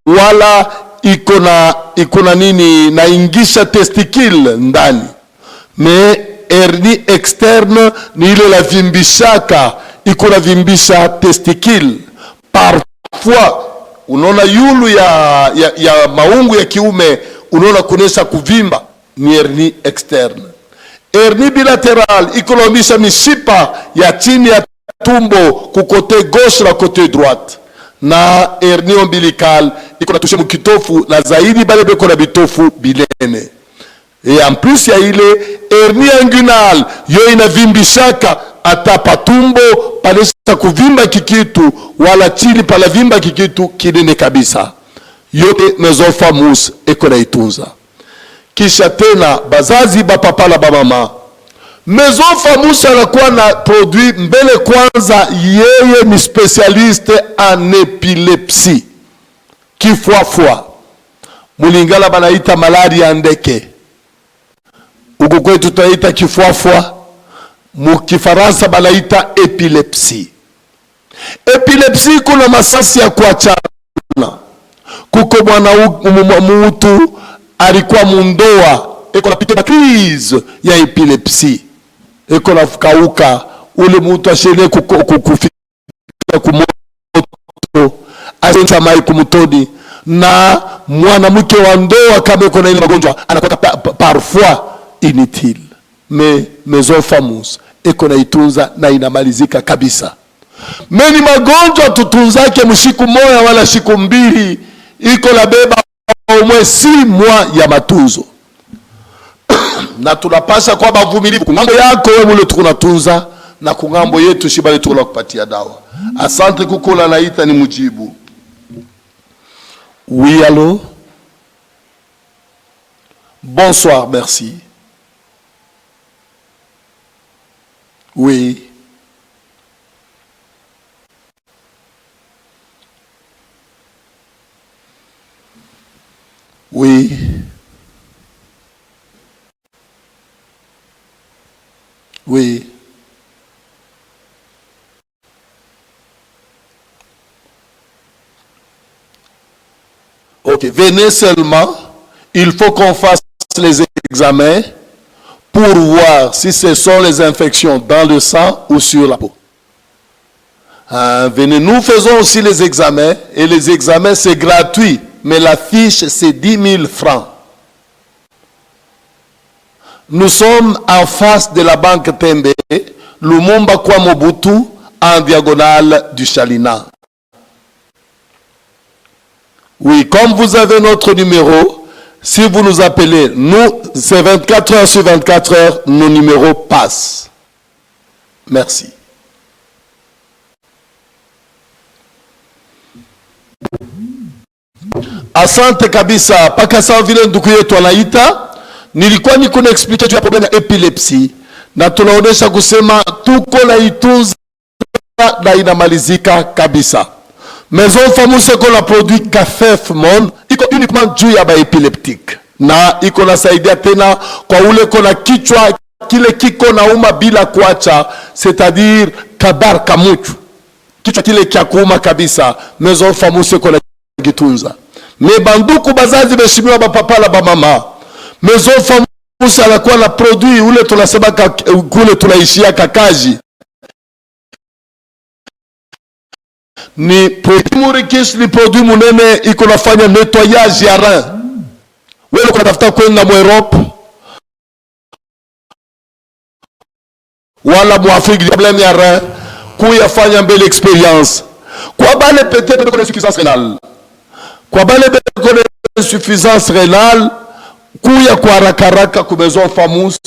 wala ikona nini na ingisha testicule ndani. Mais hernie externe ni ile la vimbishaka, ikona vimbisha testicule. Parfois unaona yulu ya maungu ya kiume unaona kunesha kuvimba, ni hernie externe. Hernie bilaterale ikolomisha mishipa ya chini ya tumbo ku côté gauche na côté droite. Na hernie ombilical iko natushe mukitofu na zaidi bale beko na bitofu bilene. Et en plus ya ile hernie inguinale yo inavimbishaka ata patumbo palesa kuvimba kikitu wala chini pala vimba kikitu kinene kabisa. Yote mesofamus eko na itunza. Kisha tena bazazi ba papa la ba mama. Mesofamus anakuwa na produit mbele kwanza yeye ni spécialiste en épilepsie. Kifuafua. Mulingala banaita malaria ndeke. Uko kwetu tutaita kifuafua. Mukifaransa banaita epilepsie. Epilepsie kuna masasi ya kuachana. Kuko mwana mutu alikuwa mundoa eko napita crise ya epilepsie. Eko nafukauka ule mutu ashele kufika kumoto asenza mai kumutoni na mwana mke wa ndoa kama eko na ile magonjwa anakuwa parfois inutile. Mesofamus eko na itunza na inamalizika kabisa. Meni magonjwa tutunzake mshiku moya wala shiku mbili iko la beba umwe 6 mois ya matunzo. Na tunapasha kwa bavumilivu kungambo yako wewe mule tukunatunza na kungambo yetu shibali tukula kupatia dawa. Asante kukula naita ni mujibu. Oui, allô? Bonsoir, merci. Oui. Oui. Oui. Ok, venez seulement. Il faut qu'on fasse les examens pour voir si ce sont les infections dans le sang ou sur la peau. Venez, nous faisons aussi les examens et les examens c'est gratuit, mais la fiche c'est 10 000 francs. Nous sommes en face de la banque Tembe, Lumumba kwa Mobutu, en diagonale du Chalina. Oui, comme vous avez notre numéro, si vous nous appelez, nous, c'est 24 heures sur 24 heures, nos numéros passent. Merci. Asante kabisa, paka sawa vile ndugu yetu anaita, nilikuwa niko na explique juu ya problème ya epilepsie, na tunaonesha kusema tuko na itunza na inamalizika kabisa. Mesofamus iko na produit Cafef Mon, iko uniquement juu ya ba epileptique. Na iko nasaidia tena kwa ule kona kichwa kile kiko na uma bila kuacha, c'est-à-dire kabar kamuchu. Kichwa kile kia kuuma kabisa, Mesofamus iko na kitunza. Me banduku bazazi beshimiwa ba papa la ba mama. Mesofamus anakuwa na produit ule tunasema kule tunaishia kakaji. Ni produit ni produit munene iko nafanya nettoyage ya rein. Wewe uko natafuta kwenda mu Europe wala mu Afrique problème ya rein kuyafanya mbele experience. Kwa bale peut-être ko insuffisance rénale. Kwa bale ko insuffisance rénale kuya kwa rakaraka ku Mesofamus.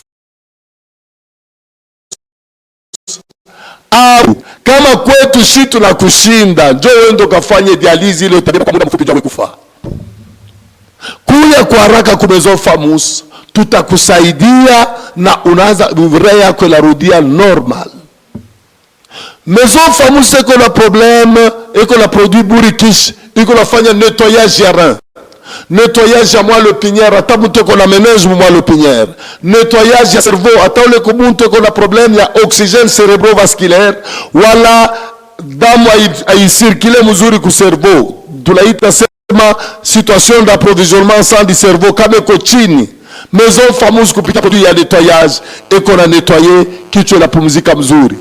Kama kwetu shi tunakushinda, njoo wewe ndo kafanye dialyse ile utabeba kwa muda mfupi jua kufa. Kuya kwa haraka ku Mesofamus, tutakusaidia na unaanza vivre yako inarudia normal. Mesofamus iko na problème, iko na produit burikish, iko nafanya nettoyage ya rein. Nettoyage ya moelle épinière, ata mtu iko na ménage moelle épinière. Nettoyage ya cerveau, ata ule kubuntu iko na problème ya oxygène cérébrovasculaire, wala damu haicircule mzuri ku cerveau. Tunaita sema situation d'approvisionnement sang du cerveau kama iko chini. Mesofamus kupita produit ya nettoyage, iko na nettoyer kichwa na pumzika mzuri.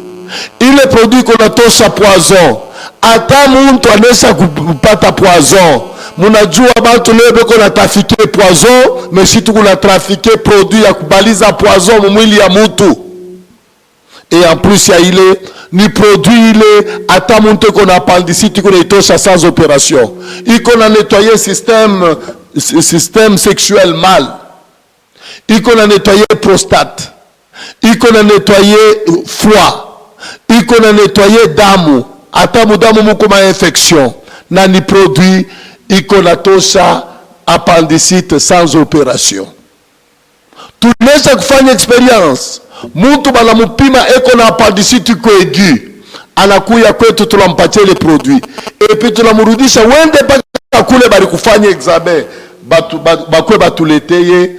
Ile produit iko na tosha poison. Ata mtu anesha kupata poison, munajua bantu leo beko na trafike poison, mais si tuko na trafike produit ya kubaliza poison mu mwili ya mutu. Et en plus ya ile ni produit ile ata muntu ko na appendicite ko itosha sans opération. Iko na nettoyer système sexuel mâle. Iko na nettoyer prostate. Iko na nettoyer foie. Iko na nettoyer damu. Ata mudamu muko ma infection. Na ni produit iko na tosha appendicite sans opération. Tunaweza kufanya experience. Mtu bana mupima eko na appendicite ko aigu. Anakuya kwetu tunampatia ile produit. Et puis tunamrudisha wende paka kule bali kufanya examen. Bakwe batuleteye.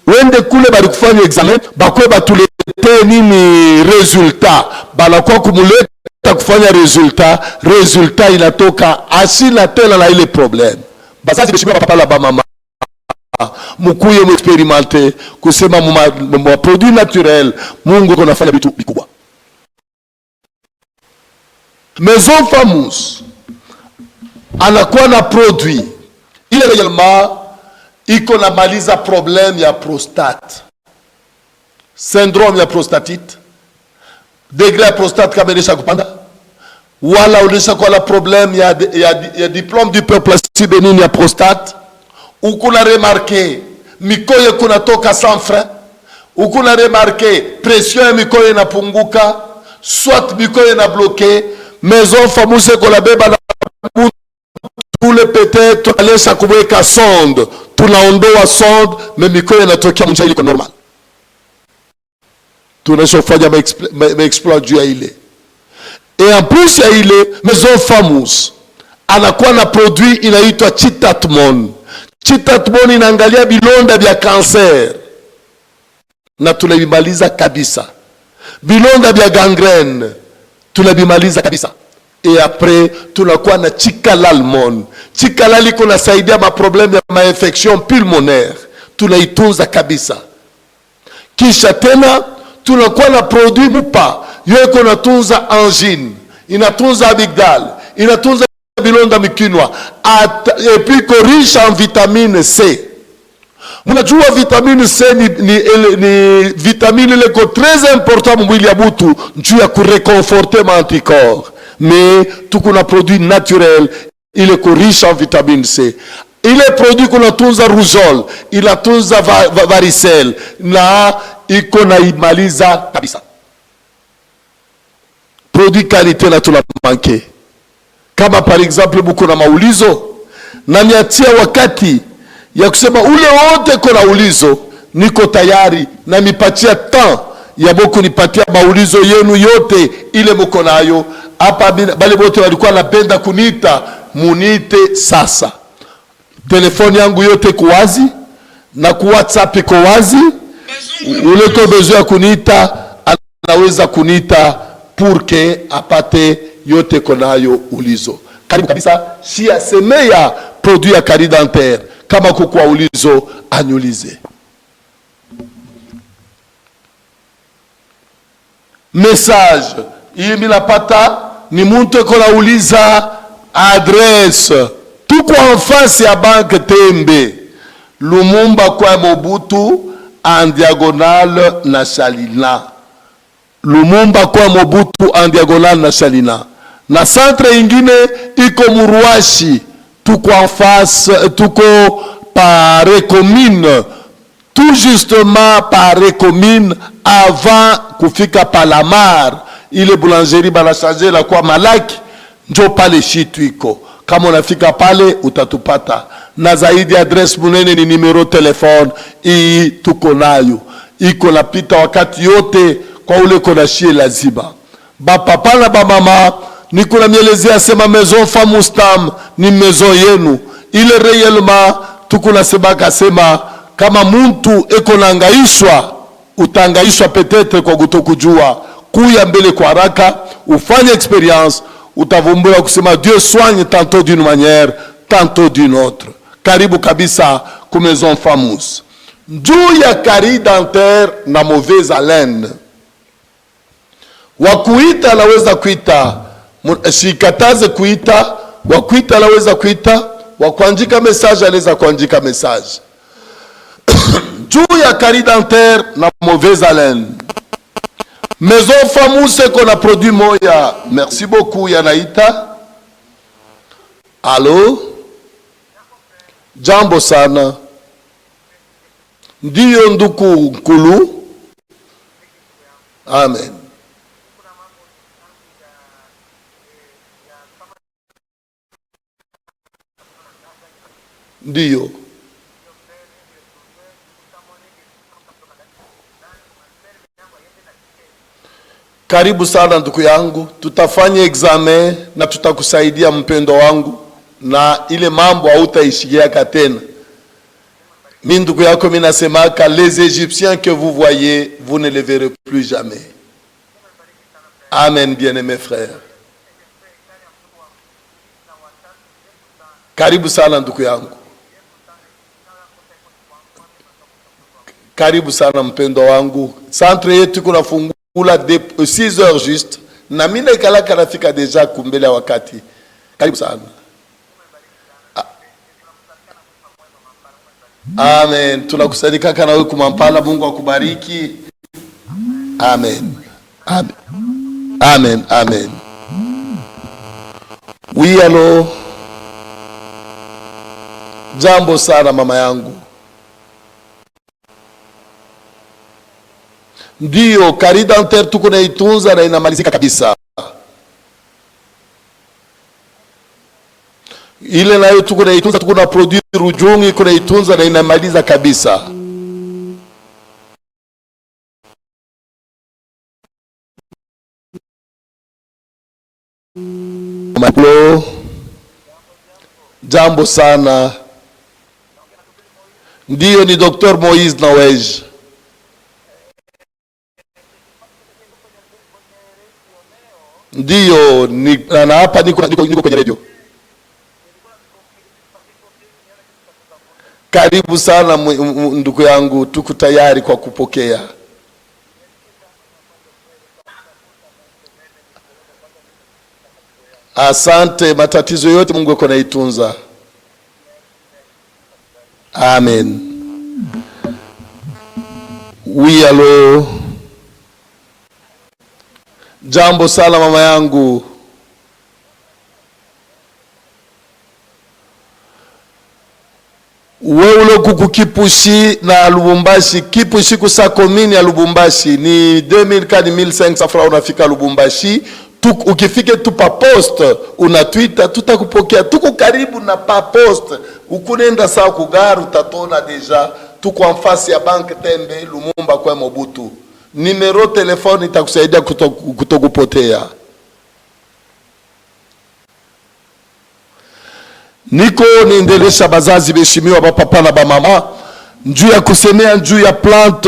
Wende kule bali kufanya examen. Bakwe batuleteye nini resultat. Bala kwa kumuleta kufanya resultat inatoka asina tena na ile problem. Bazazi bishimia papa la ba mama. Mukuye muexperimente kusema mu produit naturel Mungu konafanya vitu vikubwa. Maison Famous anakuwa na produit ile réellement iko na maliza problème ya prostate, syndrome ya prostatite, degré ya prostate kama ilisha kupanda, wala ulisha kwa la problème ya diplôme d'hyperplasie bénigne ya prostate. Ukuna remarqué mikoyo kuna toka sans frein, ukuna remarqué pression ya mikoyo inapunguka, soit mikoyo na bloqué. Maison Famous ko la beba na tous les peut-être alesa kuweka sonde, tunaondoa sonde mais mikoyo inatokea mjali kwa normal. Tunashofanya exploit juu ya ile. Et en plus ya ile Maison Famous anakuwa na produit inaitwa Chitatmon. Chitatmon inaangalia bilonda vya cancer na tunabimaliza kabisa. Bilonda vya gangrène tunabimaliza kabisa. Et après tunakuwa na Chikalalmon. Chikalal iko nasaidia ma problème ya ma infection pulmonaire, tunaitunza kabisa. Kisha tena tunakuwa na produit Mupa, yo iko natunza angine, inatunza amygdale, inatunza bilonda mikinwa, et puis riche en vitamine C. Mnajua vitamine C ni vitamine ile ko très important mwili ya mtu njuu ya kureconforter ma anticorps. Mais tuko na produit naturel ile ko riche en vitamine C. Ile produit kuna tunza rougeole, inatunza varicelle na iko na imaliza kabisa. Produit qualité na tunamanke. Kama par exemple buko na maulizo na niatia wakati ya kusema ule wote kuna ulizo, niko tayari na nipatia temps ya boku nipatia maulizo yenu yote ile mko nayo hapa. Bale bote walikuwa napenda kunita, munite sasa. Telefoni yangu yote iko wazi na ku WhatsApp iko wazi. Ule ko besoin kunita anaweza kunita pour que apate yote konayo ulizo. Karibu kabisa, si asemea produit ya Carie Dentaire. Kama kukua ulizo anyulize. Message hii minapata ni muntu kona uliza adresse. Tuko en face ya Banque Tembe, Lumumba kwa Mobutu en diagonale na Salina. Lumumba kwa Mobutu en diagonale na Salina. Na centre ingine iko Muruashi, tuko en face, tuko par Commune, tout justement par Commune avant kufika Palamar. Ile boulangerie bana changer la kwa Malaki, njo pale shitu iko. Kama unafika pale utatupata. Na zaidi adresse munene ni numero telefone hii tuko nayo. Iko napita wakati yote kwa ule kona shie lazima. Ba papa na ba mama niko na mielezea sema Maison Famous Tam ni maison yenu. Ile réellement tuko na sebaka sema kama muntu eko nangaishwa, utangaishwa peut-être kwa kutokujua. Kuya mbele kwa haraka, ufanye expérience, utavumbura kusema Dieu soigne tantôt d'une manière, tantôt d'une autre. Karibu kabisa ku Maison Famous. Njuu ya Carie Dentaire na mauvaise haleine. Wakuita laweza kuita, sikataze kuita, wakuita laweza kuita, wa kuandika message aleza kuandika message. Juu ya carie dentaire na mauvaise haleine. Maison Famous qu'on a produit moya. Merci beaucoup Yanaita. Allô? Jambo sana. Ndiyo nduku Nkulu. Amen. Ndiyo. Karibu sana ndugu yangu, tutafanya examen na tutakusaidia mpendo wangu, na ile mambo hautaishikiaka tena. Mimi ndugu yako mimi nasemaka, les Égyptiens que vous voyez, vous ne les verrez plus jamais. Amen, bien-aimé frère. Karibu sana ndugu yangu. Karibu sana mpendo wangu. Centre yetu kuna fungula de 6 heures juste. Na mimi nakalaka nafika deja kumbele wakati. Karibu sana. Amen. Tunakusadika kana wewe kumampala. Mungu akubariki. Amen. Amen. Amen. Amen. Oui, allo. Jambo sana mama yangu. Ndiyo, carie dentaire tuko na itunza na inamalizika kabisa. Ile nayo tuko na itunza, tuko na produit Rujungi, tuko na itunza na inamaliza kabisa. Hello. Jambo sana. Ndiyo, ni Dr. Moise Nawej. Ndiyo, na hapa niko kwenye radio. Karibu sana ndugu yangu, tuko tayari kwa kupokea. Asante, matatizo yote Mungu yuko naitunza. Amen. Oui, allo. Jambo sana mama yangu. Wewe kuku Kipushi na Lubumbashi. Kipushi kusa komini ya Lubumbashi ni 2400-1500 francs unafika Lubumbashi. Ukifike tu pa poste unatwita tutakupokea. Tuko karibu na pa poste. Ukunenda saa kugaru utatona deja. Tuko en face ya Banque Tembe Lumumba kwa Mobutu. Numero telefoni itakusaidia kutokupotea. Niko niendelesha bazazi beheshimiwa bapapa na bamama njuu ya kusemea njuu ya plant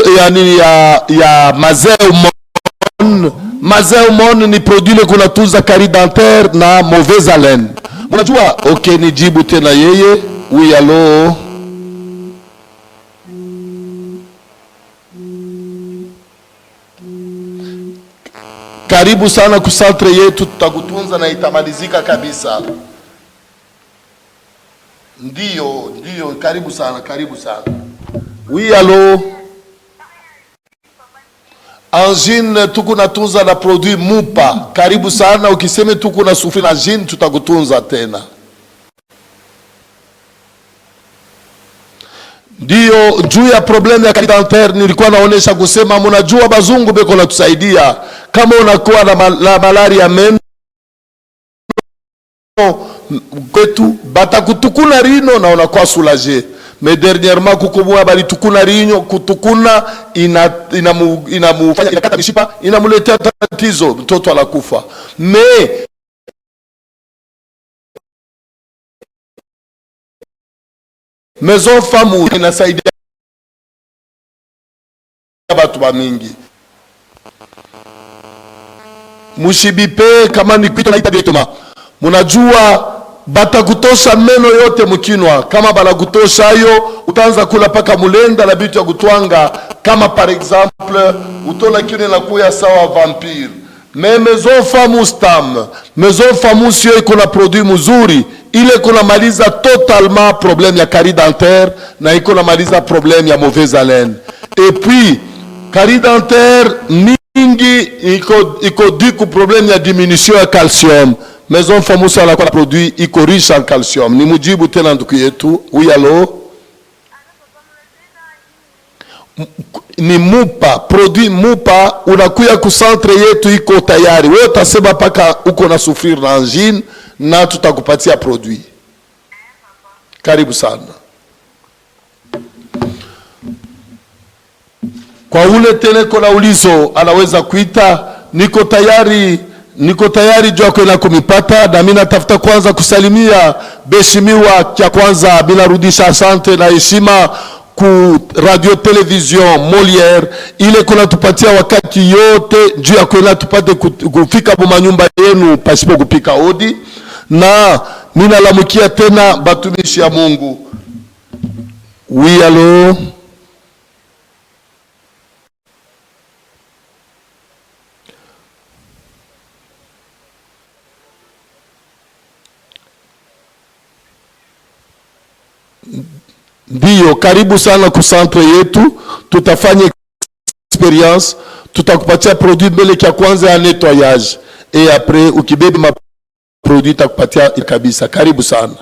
ya Mazeumon. Mazeumon ni produit kuna tunza carie dentaire na mauvaise haleine. Unajua? Okay, nijibu tena yeye. Oui, allo. Karibu sana kusantre yetu, tutakutunza na itamalizika kabisa. Ndiyo, karibu sana, karibu sana. Oui, allo. Angine tuko natunza na produit Mupa. Karibu sana, ukiseme tuko na sufri na angine tutakutunza tena. Ndiyo, juu ya problemu ya carie dentaire nilikuwa naonesha kusema mnajua bazungu beko na tusaidia. Kama unakuwa na malaria meno kwetu batakutukuna rino na unakuwa soulagé. Mais dernièrement kukumua bali tukuna rino kutukuna inamufanya inakata mishipa inamuletea tatizo, mtoto anakufa. Mais Maison Famous inasaidia watu mingi. Mushibipe kama ni kitu naita directement. Munajua batakutosha meno yote mkinwa. Kama balakutosha hayo utaanza kula paka mulenda na bitu ya kutwanga. Kama par exemple utona kile nakuya sawa vampire. Mais Maison Famous tam. Maison Famous yo iko na produit mzuri ile kunamaliza totalement problème ya carie dentaire na iko namaliza problème ya mauvaise haleine. Et puis carie dentaire mingi iko dû ku problème ya diminution ya calcium. Maison Famusa la kwa produit iko riche en calcium. Ni mujibu tena ndugu yetu. Oui, allo? Ni Mupa, produit Mupa, unakuya ku centre yetu iko tayari. Wewe utasema paka uko na souffrir na angine na tutakupatia produit. Karibu sana. Kwa ule tena kuna ulizo anaweza kuita niko tayari jua kwenda kumipata, na mimi natafuta kwanza kusalimia Beshimiwa kia kwanza bila rudisha asante na heshima ku radio television Molière ile kuna tupatia wakati yote juu ya kwenda tupate kufika kwa nyumba yenu pasipo kupika hodi. Na mimi nalamukia tena batumishi ya Mungu. Oui, allo? Ndiyo, karibu sana ku centre yetu, tutafanya experience, tutakupatia produit mbele kia kwanza ya nettoyage, et après ukibebe ma produit takupatia kabisa. Karibu sana.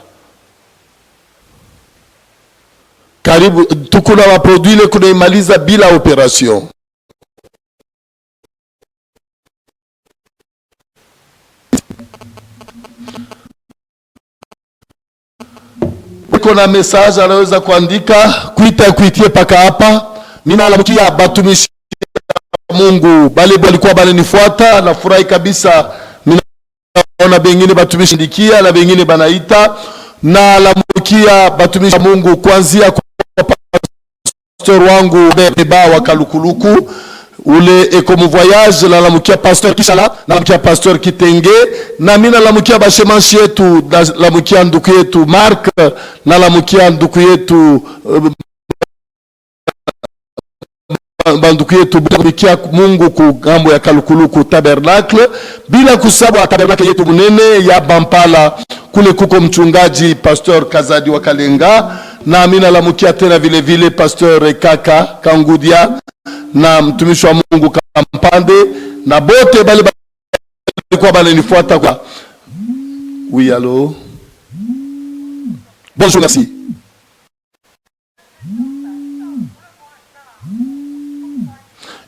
Karibu, tukuna ma produit ile kuna imaliza bila operation. Kuna message anaweza kuandika kuitie paka hapa. Mimi nalamukia batumishi Mungu bale walikuwa bananifuata, na furahi kabisa. Mimi naona bengine batumishi ndikia na bengine banaita. Na nalamukia batumishi Mungu kuanzia kwa pastor wangu Beba wa Kalukuluku ule Ecomo Voyage, nalamukia pastor Kishala, nalamukia pastor Kitenge, na mimi nalamukia bashemanshi yetu, nalamukia nduku yetu Mark, nalamukia nduku yetu banduku yetu bikia Mungu ku gambo ya Kalukuluku Tabernacle, bila kusahau tabernacle yetu munene ya Bampala kule kuko mchungaji pastor Kazadi wa Kalenga, na mimi nalamukia tena vile vile pastor Kaka Kangudia na mtumishi wa Mungu Kampande na bote bali kwa bali nifuata kwa. Oui, allo? Bonjour, merci.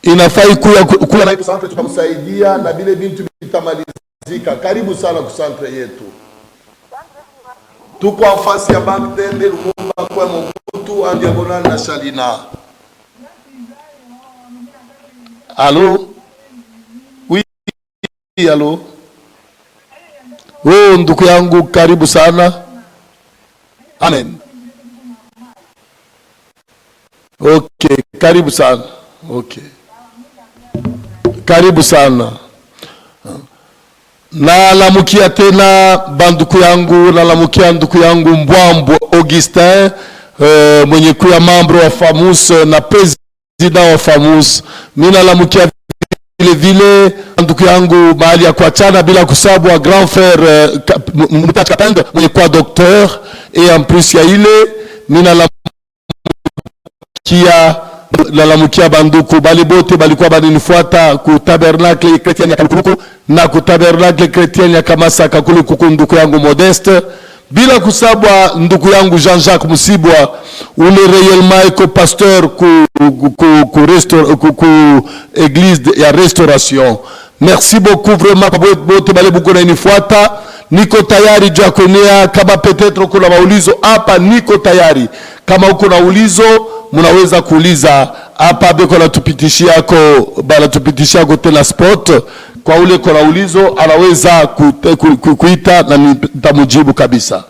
Inafai kuya na centre tutamsaidia na vile bintu vitamalizika. Karibu sana ku centre yetu. Tuko en face ya Bank Tende Lumumba kwa Mobutu en diagonale na Shalina. Allô? Oui, allô? Oh, ndugu yangu karibu sana. Amen. Okay, karibu sana. Okay. Karibu sana. Nalamukia tena banduku yangu, nalamukia nduku yangu Mbwambo Augustin, mwenye kuya membre wa Famus na president wa Famus. Mimi nalamukia vile vile ndugu yangu mahali ya kuachana bila kusabu wa grand frère Mutacha Kapende mwenye kwa docteur, et en plus ya ile mimi nalamukia banduku bali bote balikuwa baninifuata ku tabernacle chrétien ya Kalukuluku na ku tabernacle chrétien ya Kamasaka kule kukunduku yangu Modeste, bila kusabwa ndugu yangu Jean-Jacques Musibwa ule réellement eko pasteur ku église ya Restauration. Merci beaucoup vraiment bote bale buko na nifuata. Niko tayari jua kwenea kama peut-être kuna maulizo hapa, niko tayari. Kama uko na ulizo mnaweza kuuliza hapa, beko la tupitishia ko tena spot. Kwa ule kuna ulizo anaweza kuita na nitamujibu kabisa.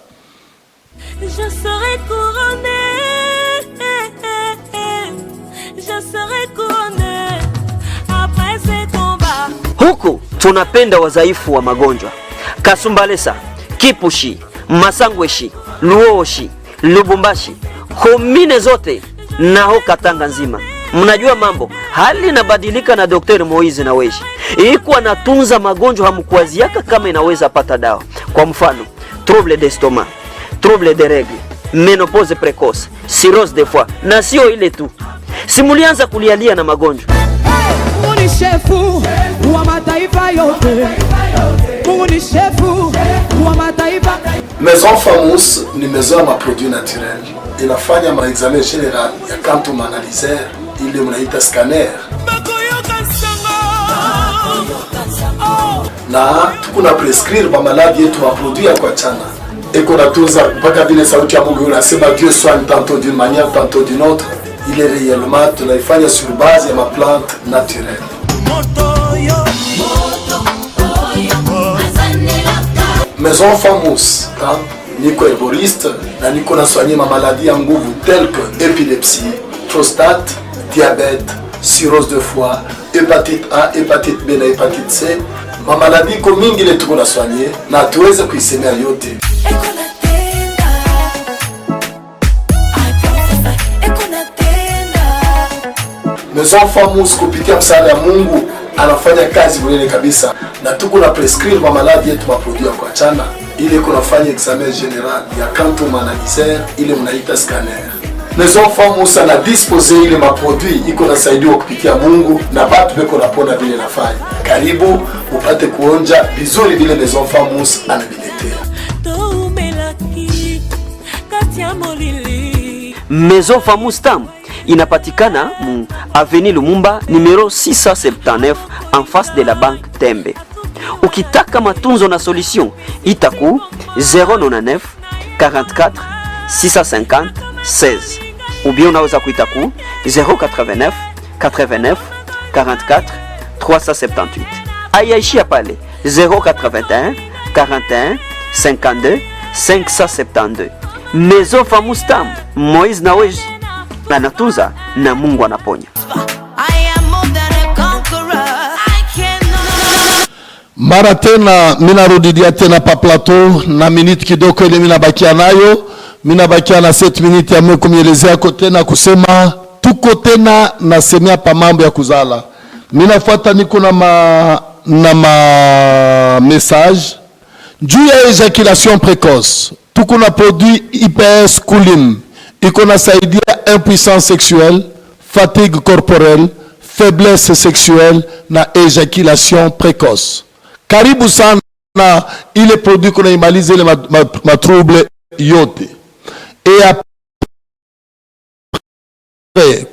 Je serai couronné, je serai couronné après ces combats. Huku tunapenda wazaifu wa magonjwa Kasumbalesa, Kipushi, Masangweshi, Luoshi, Lubumbashi, komine zote na ho Katanga nzima. Mnajua mambo hali inabadilika na Daktari Moizi na Weshi iko anatunza magonjwa hamkuwaziaka kama inaweza pata dawa. Kwa mfano trouble d'estomac, trouble de règles, menopause précoce, cirrhose de foie. Na sio ile tu, simulianza kulialia na magonjwa. Mungu ni shefu wa mataifa yote. Mungu ni shefu wa mataifa. Maison Famous ni maison ya maproduit naturel. Inafanya maexamen general ya quantum analyzer, ile mnaita scanner. Na tukuna prescrire ba maladi yetu wa produit ya kwa chana. Eko natunza mpaka vile sauti ya Mungu unasema Dieu soigne tantôt d'une manière tantôt d'une autre. Il est réellement tunaifanya sur base ya ma plante naturelle. Maison Famous, niko herboriste na niko na soigner ma maladie ya nguvu telle que épilepsie, prostate, diabète, cirrhose de foie, hépatite A, hépatite B na hépatite C. Ma maladie iko mingi ile tuko na soigner na tuweze kuisemea yote. Maison Famous kupitia msaada ya Mungu anafanya kazi mwenyewe kabisa, na tuko na prescrire ma maladie yetu maproduit kwa chana ile kunafanya examen general ya quantum analyzer ile mnaita scanner. Maison Famous ana dispose ile maproduit iko nasaidiwa kupitia Mungu na batu beko napona vile nafanya. Karibu upate kuonja vizuri vile Maison Famous anabiletea. Maison Famous Tam inapatikana mu Avenue Lumumba numero 679 en face de la banque Tembe. Ukitaka matunzo na solution itaku 099 44 650 16 ou bien unaweza kuitaku 089 89 44 378. Ayaishia pale 081 41 52 572. Maison Famous Tam, Moïse Nawezi anatunza na Mungu anaponya. Mara tena minarudidia tena pa plateau na minute kidogo ile minabakia nayo. Minabakia na 7 minutes ya mwe kumielezea ko tena kusema tuko tena na semea pa mambo ya kuzala. Minafuata niko na message juu ya ejaculation précoce. Tuko na produit IPS Kulim. Iko nasaidia impuissance sexuelle, fatigue corporelle, faiblesse sexuelle na ejaculation précoce. Karibu sana ile produit kuna imalize ile matrouble yote. Et après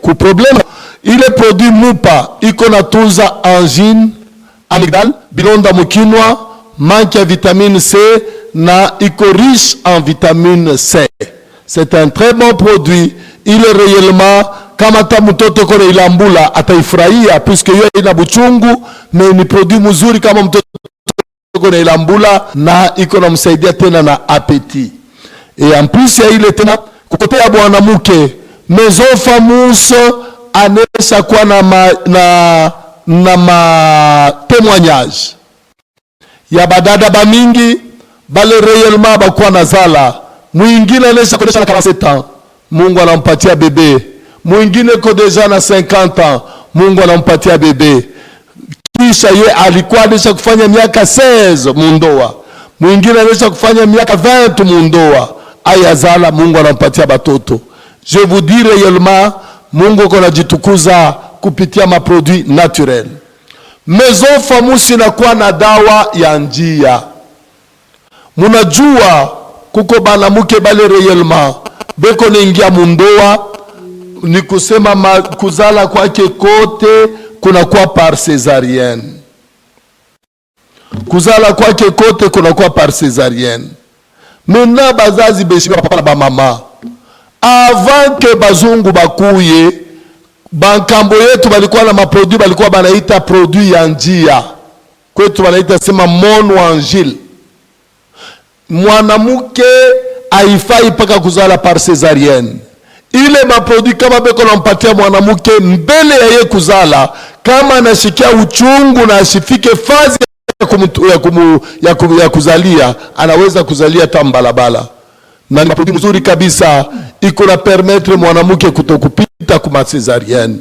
ku problème ile produit Mupa iko natunza angine, amygdale, bilonda mukinwa, manque ya vitamine C na iko riche en vitamine C. C'est un très bon produit. Il est réellement kama ta mtoto kone ilambula ataifurahia puisque yeye ina buchungu, mais ni produit mzuri kama mtoto kone ilambula na iko na msaidia tena na appétit. Et en plus ya ile tena kukopea bwana mke Maison Famous anesha kwa na témoignage ya badada ba mingi bale réellement bakuwa nazala. Mwingine anesha kodesha na 47 ans, Mungu anampatia bebe. Mwingine ko deja na 50 ans, Mungu anampatia bebe. Kisha ye alikuwa anesha kufanya miaka 16 mundoa. Mwingine anesha kufanya miaka 20 mundoa. Ayazala, Mungu anampatia batoto. Je vous dis réellement, Mungu kona jitukuza kupitia maproduit naturel. Maison Famous inakuwa na dawa ya njia. Munajua kuko bana muke bale réellement beko ningia mundoa, ni kusema kuzala kwake kote kuna kwa par césarienne. Kuzala kwake kote kuna kwa par césarienne. Mena bazazi beshi papa na ba mama avant que bazungu bakuye bankambo yetu balikuwa na maproduit balikuwa banaita produit ya njia. Kwetu banaita sema mono angile. Mwanamuke haifai paka kuzala par césarienne. Ile maproduit kama beko nampatia mwanamuke mbele ya ye kuzala, kama anashikia uchungu na ashifike fazi ya kuzalia, anaweza kuzalia tambalabala. Na ni maproduit mzuri kabisa, iko na permettre mwanamuke kutokupita kuma césarienne.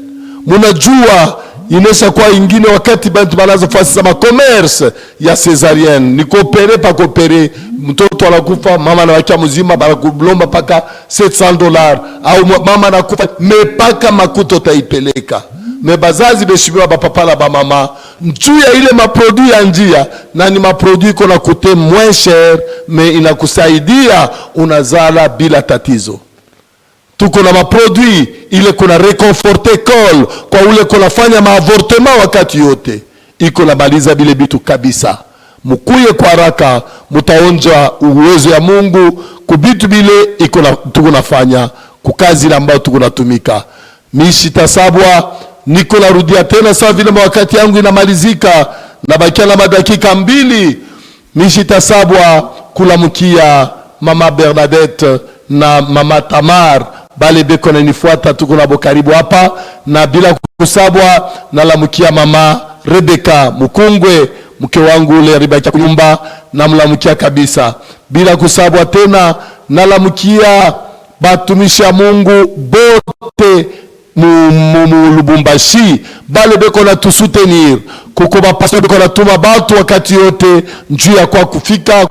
Munajua Inesha kwa ingine wakati bantu banaza fasi ma commerce ya cesarienne ni coopere pa coopere, mtoto anakufa mama anawakia mzima banakulomba paka $700 au mama anakufa mepaka makuto taipeleka. Mebazazi beshimiwa bapapala ba mama njuu ya ile maproduit ya njia na ni maproduit kona kute moins cher me inakusaidia unazala bila tatizo. Tuko na maproduit ile kuna reconforte col kwa ule kuna fanya maavortement wakati yote iko na baliza bile bitu kabisa. Mukuye kwa haraka mutaonja uwezo ya Mungu kubitu bile iko na tuko nafanya kukazi ambayo tuko natumika. Mishi tasabwa niko narudia tena sawa vile wakati yangu inamalizika na bakia na madakika 2. Mishi tasabwa kula mkia mama Bernadette na mama Tamar bale beko na nifuata tuko nabo karibu hapa, na bila kusabwa na lamukia mama Rebeka Mukungwe mke wangu ule ribaki kunyumba na mlamukia kabisa. Bila kusabwa tena na lamukia batumisha Mungu bote mu Lubumbashi bale beko na tusutenir kuko ba pastor beko na tuma batu wakati yote njuu ya kwa kufika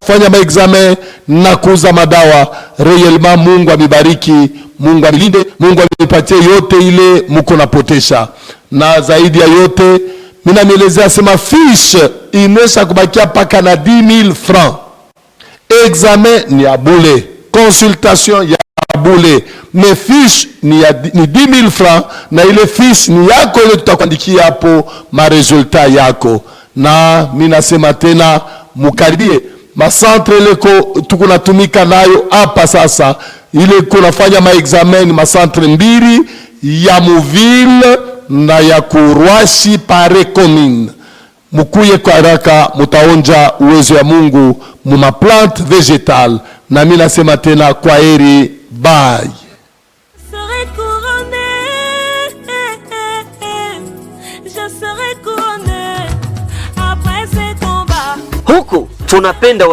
kufanya maexamen na kuuza madawa. Réellement Mungu amibariki, Mungu amilinde, Mungu amipatie yote ile muko napotesha. Na zaidi ya yote mina mielezea sema fiche inesha kubakia paka na 10,000 francs. Examen ni ya bule, consultation ya bule, me fiche ni 10,000 francs, na ile fiche ni yako ile tutakuandikia hapo ma resultat yako. Na mina sema tena mukaribie masantre leko tukunatumika nayo hapa sasa, ile kunafanya maexamen masantre 2 ya Muville na ya Kurwashi pare commune. Mukuye kwa haraka mutaonja uwezo ya Mungu muma plante végétale. Na mimi nasema tena kwa heri, bye. Huku tunapenda wazazi